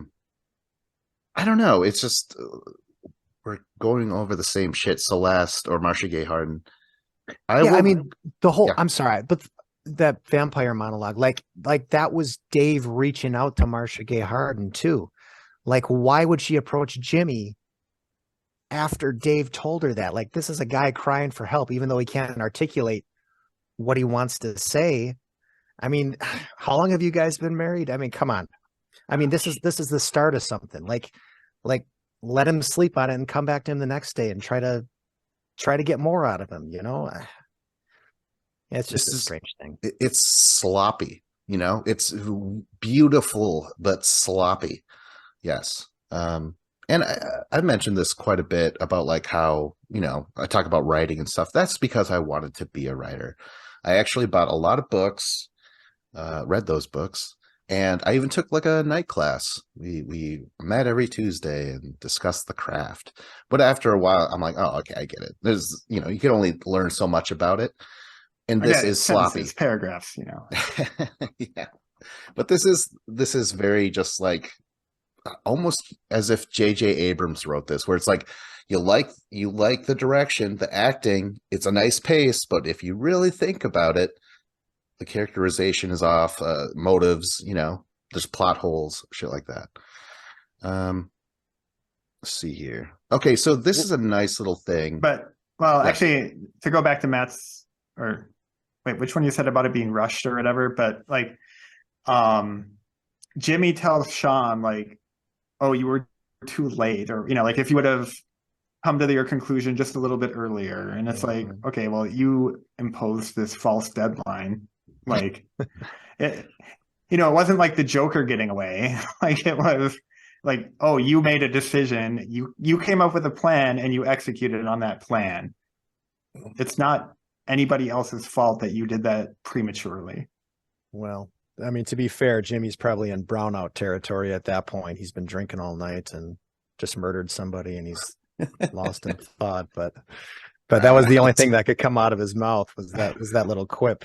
don't know. It's just we're going over the same shit. Celeste or Marcia Gay Harden. I'm sorry, but that vampire monologue, like that was Dave reaching out to Marcia Gay Harden too. Like, why would she approach Jimmy after Dave told her that? Like, this is a guy crying for help, even though he can't articulate what he wants to say. I mean, how long have you guys been married? I mean, come on. I mean, this is the start of something. Like let him sleep on it and come back to him the next day and try to get more out of him, It's just a strange thing. It's sloppy, it's beautiful, but sloppy. Yes. And I mentioned this quite a bit about like how, I talk about writing and stuff. That's because I wanted to be a writer. I actually bought a lot of books, read those books. And I even took like a night class. We met every Tuesday and discussed the craft. But after a while, I'm like, oh, okay, I get it. There's, you can only learn so much about it. And this is sloppy. It's paragraphs, Yeah. But this is very just like almost as if J.J. Abrams wrote this, where it's like you like the direction, the acting, it's a nice pace, but if you really think about it, the characterization is off, motives, there's plot holes, shit like that. Let's see here. Okay, so this is a nice little thing. But, actually, to go back to Matt's, or wait, which one you said about it being rushed or whatever, but like, Jimmy tells Sean, like, oh, you were too late, or, like if you would have come to your conclusion just a little bit earlier. And it's like, okay, well, you imposed this false deadline. Like it wasn't like the Joker getting away. Like it was like, oh, you made a decision, you came up with a plan and you executed on that plan. It's not anybody else's fault that you did that prematurely. Well, I mean, to be fair, Jimmy's probably in brownout territory at that point. He's been drinking all night and just murdered somebody and he's lost in thought. But that was the only thing that could come out of his mouth was that little quip.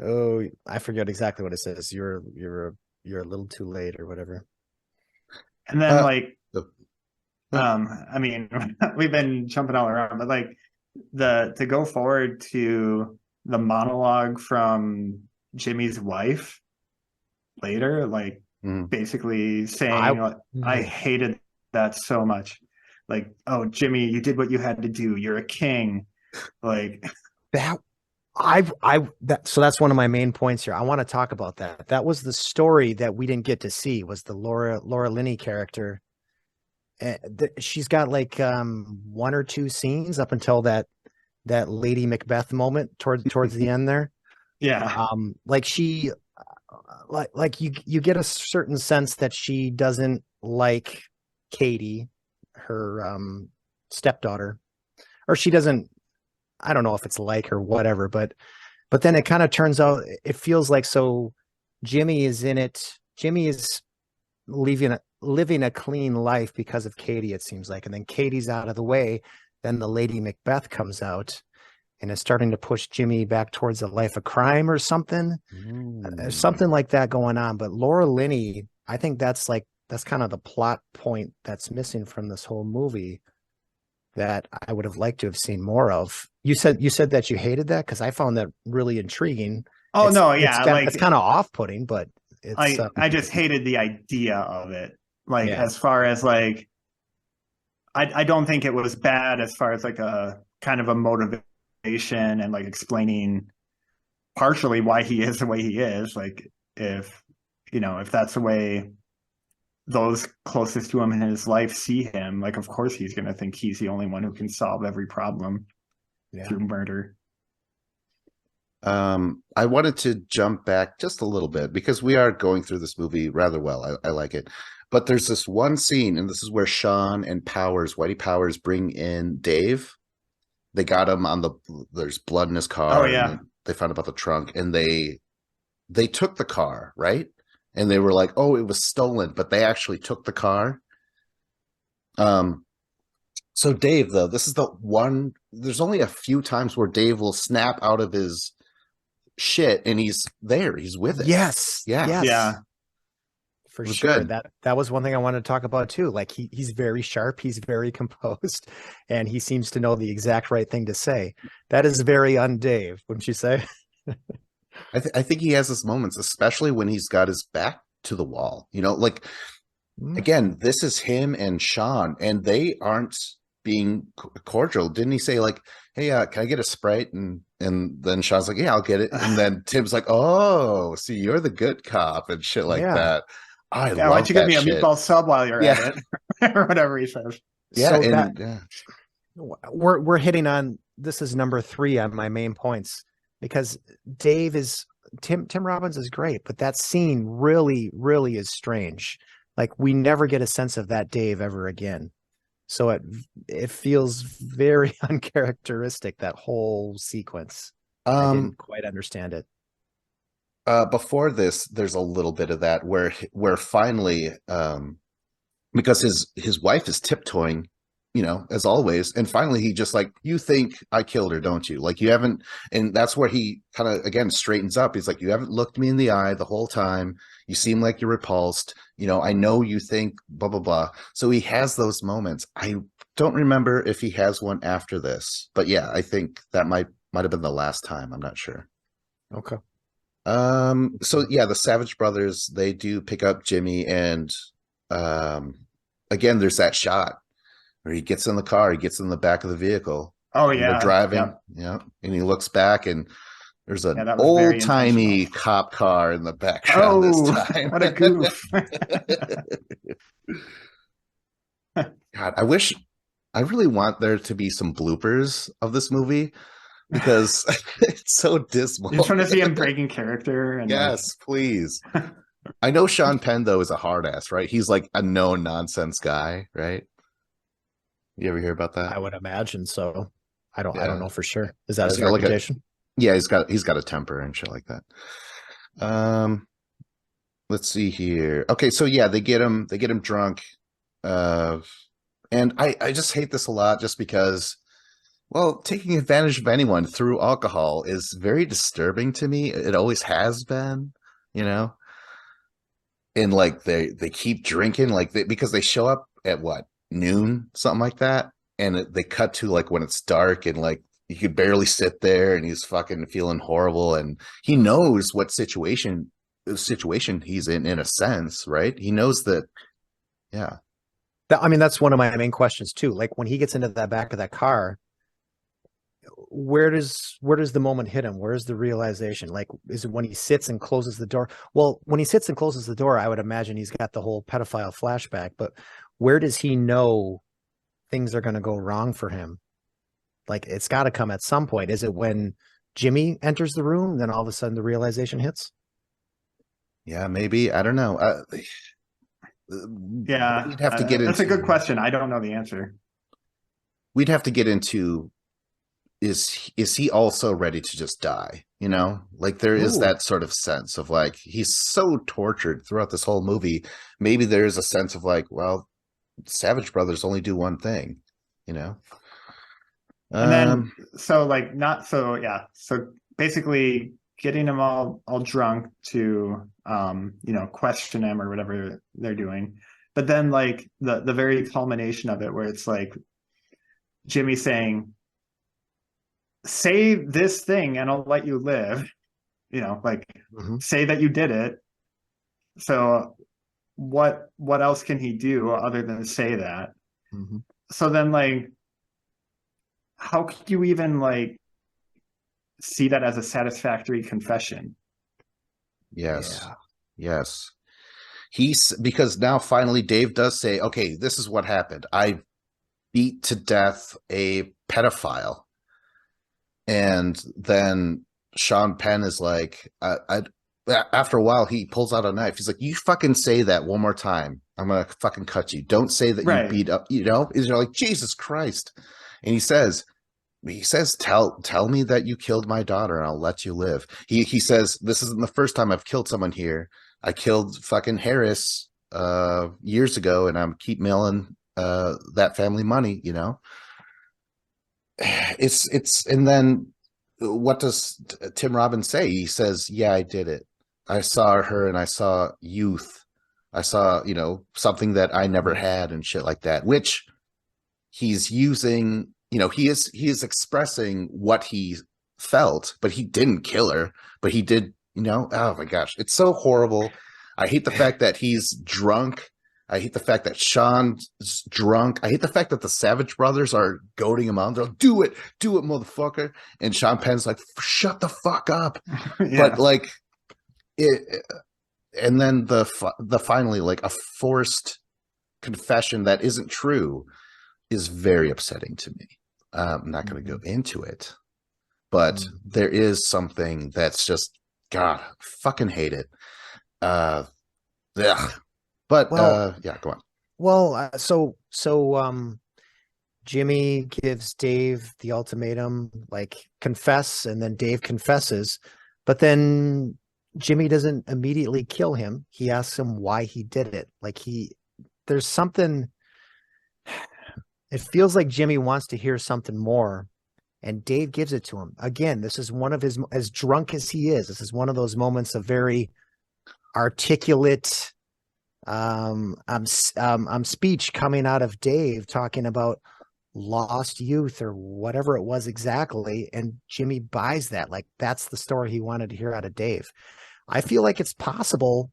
Oh, I forget exactly what it says. You're a little too late or whatever. And then I mean, we've been jumping all around, but like to go forward to the monologue from Jimmy's wife later, like basically saying, I hated that so much. Like, oh, Jimmy, you did what you had to do. You're a king. Like that So that's one of my main points here. I want to talk about that. That was the story that we didn't get to see, was the Laura Linney character. She's got like one or two scenes up until that Lady Macbeth moment towards the end there. Yeah. Like she like you get a certain sense that she doesn't like Katie, her stepdaughter, or she doesn't, I don't know if it's like or whatever, but then it kind of turns out, it feels like, so Jimmy is in it. Jimmy is living a clean life because of Katie, it seems like. And then Katie's out of the way. Then the Lady Macbeth comes out and is starting to push Jimmy back towards a life of crime or something. There's something like that going on. But Laura Linney, I think that's kind of the plot point that's missing from this whole movie that I would have liked to have seen more of. You said that you hated that, because I found that really intriguing. Oh, no, yeah, it's kind of off-putting, but it's I just hated the idea of it. Like, yeah. As far as like, I don't think it was bad as far as like a kind of a motivation and like explaining partially why he is the way he is. Like, if that's the way those closest to him in his life see him, like, of course he's going to think he's the only one who can solve every problem through murder. I wanted to jump back just a little bit because we are going through this movie rather well. I like it. But there's this one scene, and this is where Sean and Whitey Powers bring in Dave. They got him on there's blood in his car. Oh, yeah. They found about the trunk, and they took the car, right? And they were like, oh, it was stolen, but they actually took the car. So Dave, though, this is the one, there's only a few times where Dave will snap out of his shit and he's there. He's with it. Yes. Yeah. For sure. Good. That was one thing I wanted to talk about too. Like he's very sharp. He's very composed, and he seems to know the exact right thing to say. That is very un-Dave, wouldn't you say? I think he has his moments, especially when he's got his back to the wall. Like, again, this is him and Sean, and they aren't being cordial. Didn't he say like, hey, can I get a Sprite? And then Sean's like, yeah, I'll get it. And then Tim's like, oh, see, you're the good cop and shit like that. I love that. Why don't you get me a meatball sub while you're at it? Or whatever he says. Yeah. So we're hitting on, this is number 3 on my main points, because Dave is, Tim Robbins is great, but that scene really, really is strange. Like, we never get a sense of that Dave ever again. So it feels very uncharacteristic, that whole sequence. I didn't quite understand it. Before this, there's a little bit of that where finally, because his wife is tiptoeing, as always, and finally he just like, you think I killed her, don't you? Like, you haven't, and that's where he kind of again straightens up. He's like, you haven't looked me in the eye the whole time. You seem like you're repulsed. I know you think blah blah blah. So he has those moments. I don't remember if he has one after this, but yeah, I think that might have been the last time. I'm not sure. Okay. So yeah, the Savage Brothers, they do pick up Jimmy, and again, there's that shot where he gets in the car, he gets in the back of the vehicle. Oh yeah, they're driving, and he looks back, and there's an old-timey cop car in the background this time. What a goof. God, I really want there to be some bloopers of this movie, because it's so dismal. You just want to see him breaking character. And yes, please. I know Sean Penn, though, is a hard ass, right? He's like a no-nonsense guy, right? You ever hear about that? I would imagine so. I don't know for sure. Is that his reputation? Yeah, he's got a temper and shit like that. Let's see here. Okay, so yeah, they get him drunk. And I just hate this a lot, just because, well, taking advantage of anyone through alcohol is very disturbing to me. It always has been, And like they keep drinking, like because they show up at what, noon, something like that, and they cut to like when it's dark, and like you could barely sit there, and he's fucking feeling horrible, and he knows what situation he's in a sense, right? He knows that. Yeah. I mean, that's one of my main questions too. Like, when he gets into that back of that car, where does the moment hit him? Where's the realization? Like, is it when he sits and closes the door? Well, when he sits and closes the door, I would imagine he's got the whole pedophile flashback, but where does he know things are going to go wrong for him? Like, it's got to come at some point. Is it when Jimmy enters the room, then all of a sudden the realization hits? Yeah, maybe. I don't know. Yeah, we'd have to get that's into, a good question. I don't know the answer. We'd have to get into, is he also ready to just die? You know, like there is that sort of sense of like, he's so tortured throughout this whole movie. Maybe there is a sense of like, well, Savage Brothers only do one thing, you know? And then, so like, not so, yeah. So basically getting them all drunk to, you know, question him or whatever they're doing. But then like the very culmination of it, where it's like Jimmy saying, say this thing and I'll let you live, you know, like say that you did it. So what else can he do other than say that? So then like, how could you even like see that as a satisfactory confession? Yes. Yes. Because now finally Dave does say, okay, this is what happened. I beat to death a pedophile. And then Sean Penn is like, after a while, he pulls out a knife. He's like, you fucking say that one more time, I'm going to fucking cut you. Don't say that you beat up, you know? You're like, Jesus Christ. And he says, tell me that you killed my daughter and I'll let you live. He says, this isn't the first time I've killed someone here. I killed fucking Harris years ago, and I'm keep mailing that family money, you know? It's and then what does Tim Robbins say? He says, yeah, I did it. I saw her and I saw youth. I saw, you know, something that I never had and shit like that, which he's using, you know, he is expressing what he felt, but he didn't kill her, but he did, you know. Oh my gosh, it's so horrible. I hate the fact that he's drunk. I hate the fact that Sean's drunk. I hate the fact that the Savage Brothers are goading him on. They're like, do it, motherfucker. And Sean Penn's like, shut the fuck up. But like it, and then the finally like a forced confession that isn't true is very upsetting to me. I'm not going to go into it, but there is something that's just, God, fucking hate it. Yeah. But yeah, go on. Well, so Jimmy gives Dave the ultimatum, like, confess, and then Dave confesses, but then Jimmy doesn't immediately kill him. He asks him why he did it. Like, there's something, it feels like Jimmy wants to hear something more, and Dave gives it to him. Again, this is one of his, as drunk as he is, this is one of those moments of very articulate speech coming out of Dave, talking about lost youth or whatever it was exactly, and Jimmy buys that. Like, that's the story he wanted to hear out of Dave. I feel like it's possible,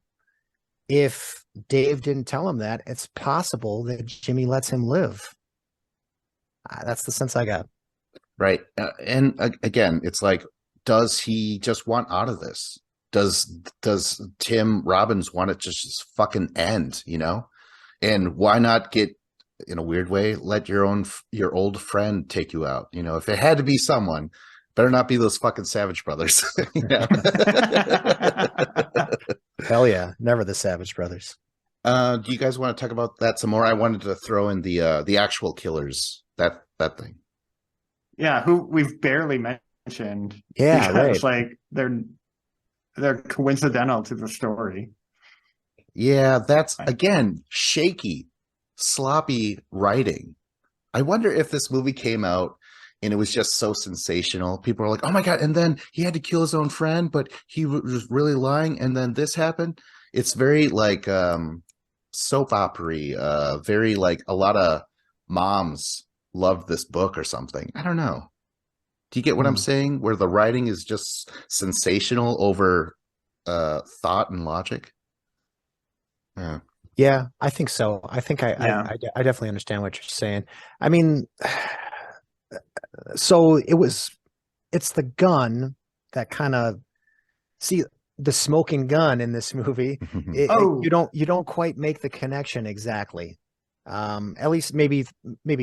if Dave didn't tell him that, it's possible that Jimmy lets him live. That's the sense I got. Right. And again, it's like, does he just want out of this? Does Tim Robbins want it to just fucking end, you know? And why not get, in a weird way, let your old friend take you out? You know, if it had to be someone, better not be those fucking Savage Brothers. You know? Hell yeah, never the Savage Brothers. Do you guys want to talk about that some more? I wanted to throw in the actual killers, that thing. Yeah, who we've barely mentioned. Yeah, right. Like they're coincidental to the story. Yeah, that's, again, shaky, sloppy writing. I wonder if this movie came out and it was just so sensational. People are like, oh my God, and then he had to kill his own friend, but he was really lying, and then this happened. It's very like soap opera-y, very like a lot of moms loved this book or something. I don't know. Do you get what I'm saying? Where the writing is just sensational over thought and logic? Yeah, I think so. I think I definitely understand what you're saying. I mean, So it's the gun that kind of see the smoking gun in this movie. You don't quite make the connection exactly. At least maybe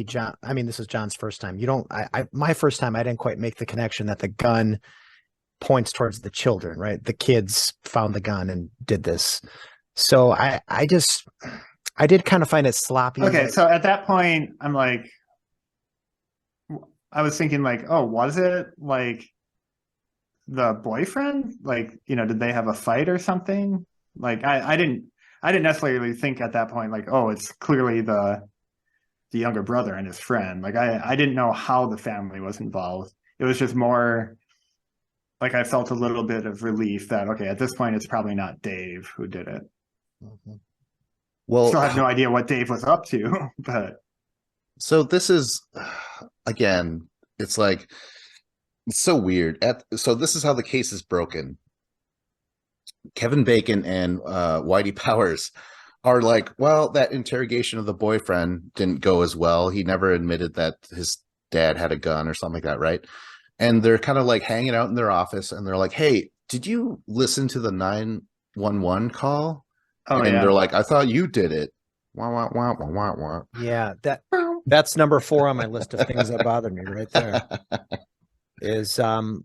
John. I mean, this is John's first time. You don't. My first time, I didn't quite make the connection that the gun points towards the children. Right, the kids found the gun and did this. So I did kind of find it sloppy. Okay, so at that point, I'm like, I was thinking like, oh, was it like the boyfriend? Like, did they have a fight or something? Like, I didn't necessarily think at that point like, oh, it's clearly the younger brother and his friend. Like, I didn't know how the family was involved. It was just more like I felt a little bit of relief that, okay, at this point, it's probably not Dave who did it. Mm-hmm. Well, still have no idea what Dave was up to, but so this is, again, it's like, it's so weird. So this is how the case is broken. Kevin Bacon and Whitey Powers are like, well, that interrogation of the boyfriend didn't go as well. He never admitted that his dad had a gun or something like that, right? And they're kind of like hanging out in their office, and they're like, hey, did you listen to the 911 call? Oh, and yeah. They're like, I thought you did it. Wah, wah, wah, wah, wah, wah. Yeah, that's number 4 on my list of things that bother me right there. Is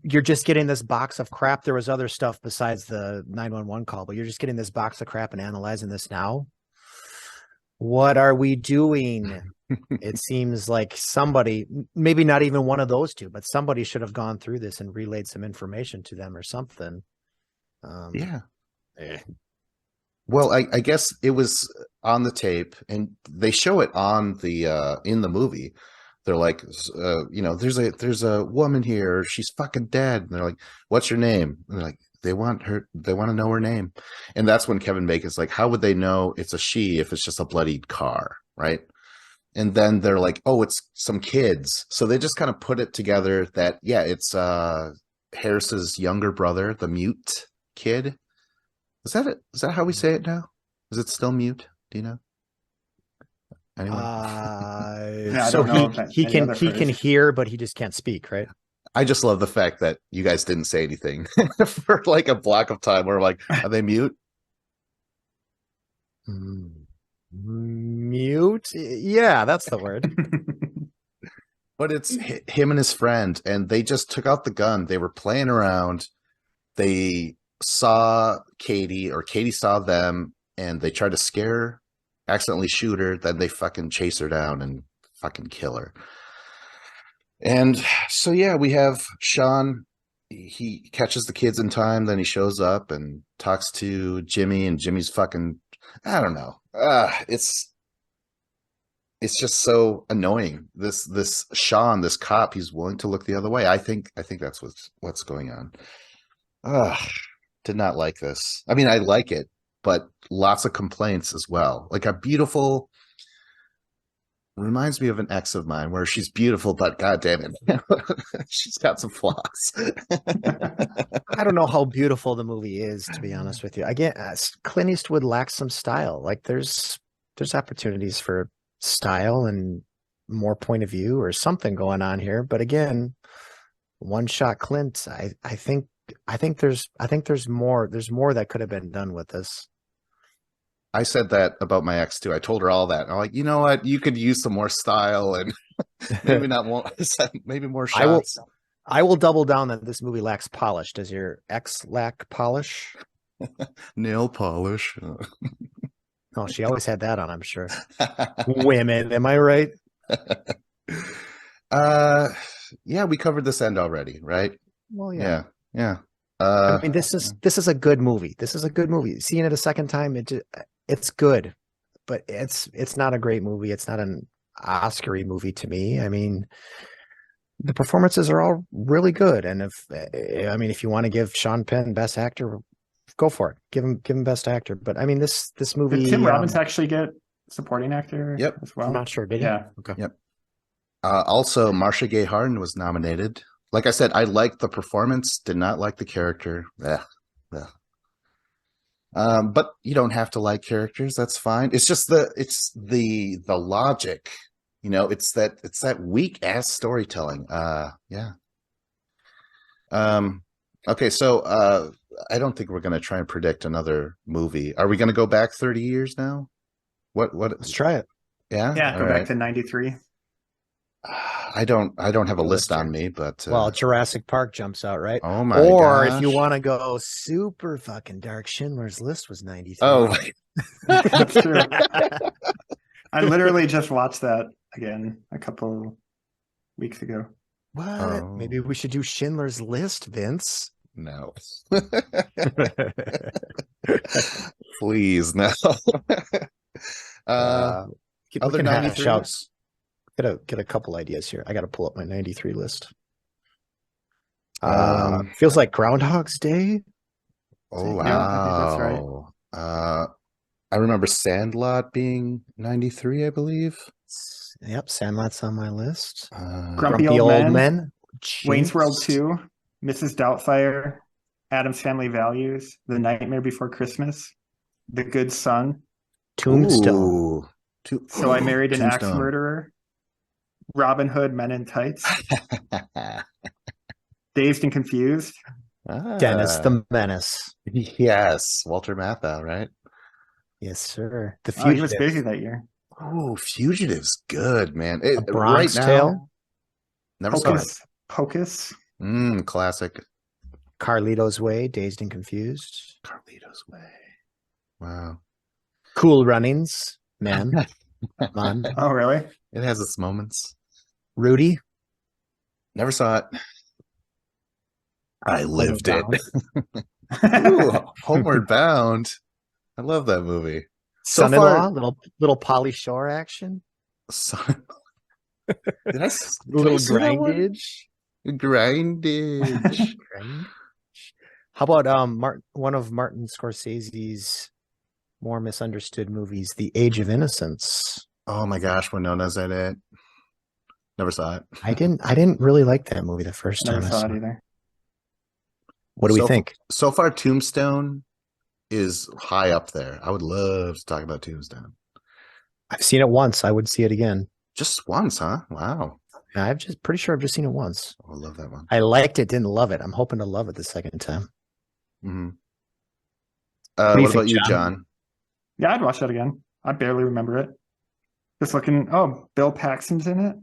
you're just getting this box of crap. There was other stuff besides the 911 call, but you're just getting this box of crap and analyzing this now. What are we doing? It seems like somebody, maybe not even one of those two, but somebody should have gone through this and relayed some information to them or something. Yeah. Well, I guess it was on the tape, and they show it on the in the movie. They're like, there's a woman here. She's fucking dead. And they're like, what's your name? And they're like, they want to know her name. And that's when Kevin Bacon's like, how would they know it's a she if it's just a bloodied car, right? And then they're like, oh, it's some kids. So they just kind of put it together that, yeah, it's Harris's younger brother, the mute kid. Is that it? Is that how we say it now? Is it still mute? Do you know? Anyway. Yeah, so he can hear, but he just can't speak, right? I just love the fact that you guys didn't say anything for like a block of time where like, are they mute? Mute? Yeah, that's the word. But it's him and his friend, and they just took out the gun. They were playing around. They saw Katie, or Katie saw them, and they tried to scare her, accidentally shoot her. Then they fucking chase her down and fucking kill her. And so, yeah, we have Sean. He catches the kids in time. Then he shows up and talks to Jimmy, and Jimmy's fucking, I don't know. It's just so annoying. This Sean, this cop, he's willing to look the other way. I think that's what's going on. Did not like this. I mean, I like it, but lots of complaints as well. Like a beautiful, reminds me of an ex of mine where she's beautiful, but goddamn it, she's got some flaws. I don't know how beautiful the movie is, to be honest with you. Again, Clint Eastwood lacks some style. Like there's opportunities for style and more point of view or something going on here. But again, one shot Clint, I think there's more that could have been done with this. I said that about my ex too. I told her all that. I'm like, you know what? You could use some more style and maybe not more, maybe more shots. I will double down that this movie lacks polish. Does your ex lack polish? Nail polish. Oh, she always had that on, I'm sure. Women, am I right? Yeah, we covered this end already, right? Well, yeah. Yeah. I mean, this is a good movie. This is a good movie. Seeing it a second time, it's good, but it's not a great movie. It's not an Oscar-y movie to me. I mean, the performances are all really good, and if you want to give Sean Penn Best Actor, go for it. Give him Best Actor. But I mean, this movie. Did Tim Robbins actually get Supporting Actor? Yep. As well. I'm not sure. Did he? Yeah. Okay. Yep. Also, Marcia Gay Harden was nominated. Like I said, I liked the performance, did not like the character. But you don't have to like characters. That's fine. It's just the logic You know, it's that weak ass storytelling. Yeah. Okay, so I don't think we're gonna try and predict another movie. Are we gonna go back 30 years now? What Let's try it. Yeah? Yeah, go All back right. to 93. I don't have a list on me, but well, Jurassic Park jumps out, right? Oh my Or if gosh. you want to go super fucking dark, Schindler's List was 93. Oh, That's true. I literally just watched that again a couple weeks ago. What? Oh. Maybe we should do Schindler's List, Vince. No. Please, no. We Other can hash 93s? out. Get a couple ideas here. I got to pull up my 93 list. Feels like Groundhog's Day. Oh Yeah, I think that's right. wow. I remember Sandlot being 93, I believe. Yep, Sandlot's on my list. Grumpy Old Men. Wayne's Jinx. World 2, Mrs. Doubtfire, Addams Family Values, The Nightmare Before Christmas, The Good Son, Tombstone. So I Married an Axe Tombstone. Murderer, Robin Hood, Men in Tights, Dazed and Confused, Dennis the Menace. Yes, Walter Matthau, right? Yes, sir. The Oh, he Fugitive. was busy that year. Oh, Fugitive's good, man. A Bronx Tale. Never saw it. Pocus. Classic. Carlito's Way, Dazed and Confused. Carlito's Way. Wow. Cool Runnings, man. Man. Oh, really? It has its moments. Rudy. Never saw it. I lived it. Ooh, Homeward Bound. I love that movie. Son-in-law, little Polly Shore action. Son. Did I Little see that one? grindage. Grindage. How about one of Martin Scorsese's more misunderstood movies, The Age of Innocence? Oh my gosh, Winona's in it. Never saw it. I didn't really like that movie the first time. never saw it either. What do we think? So far, Tombstone is high up there. I would love to talk about Tombstone. I've seen it once. I would see it again. Just once, huh? Wow. I'm just pretty sure I've just seen it once. I love that one. I liked it, didn't love it. I'm hoping to love it the second time. Mm-hmm. What do you What think, about you, John? John? Yeah, I'd watch that again. I barely remember it. Just looking. Oh, Bill Paxton's in it.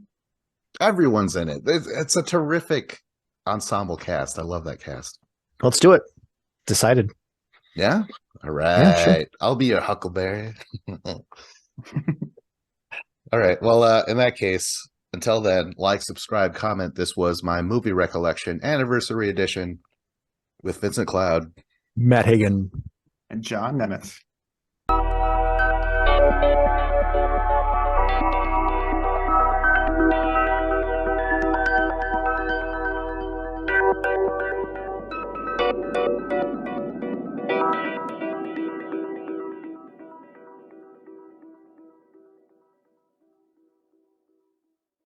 Everyone's in it. It's a terrific ensemble cast. I love that cast. Let's do it. Decided. Yeah? All right. Yeah, sure. I'll be your Huckleberry. All right. Well, in that case, until then, like, subscribe, comment. This was my movie recollection anniversary edition with Vincent Cloud, Matt Hagen. And John Nemeth.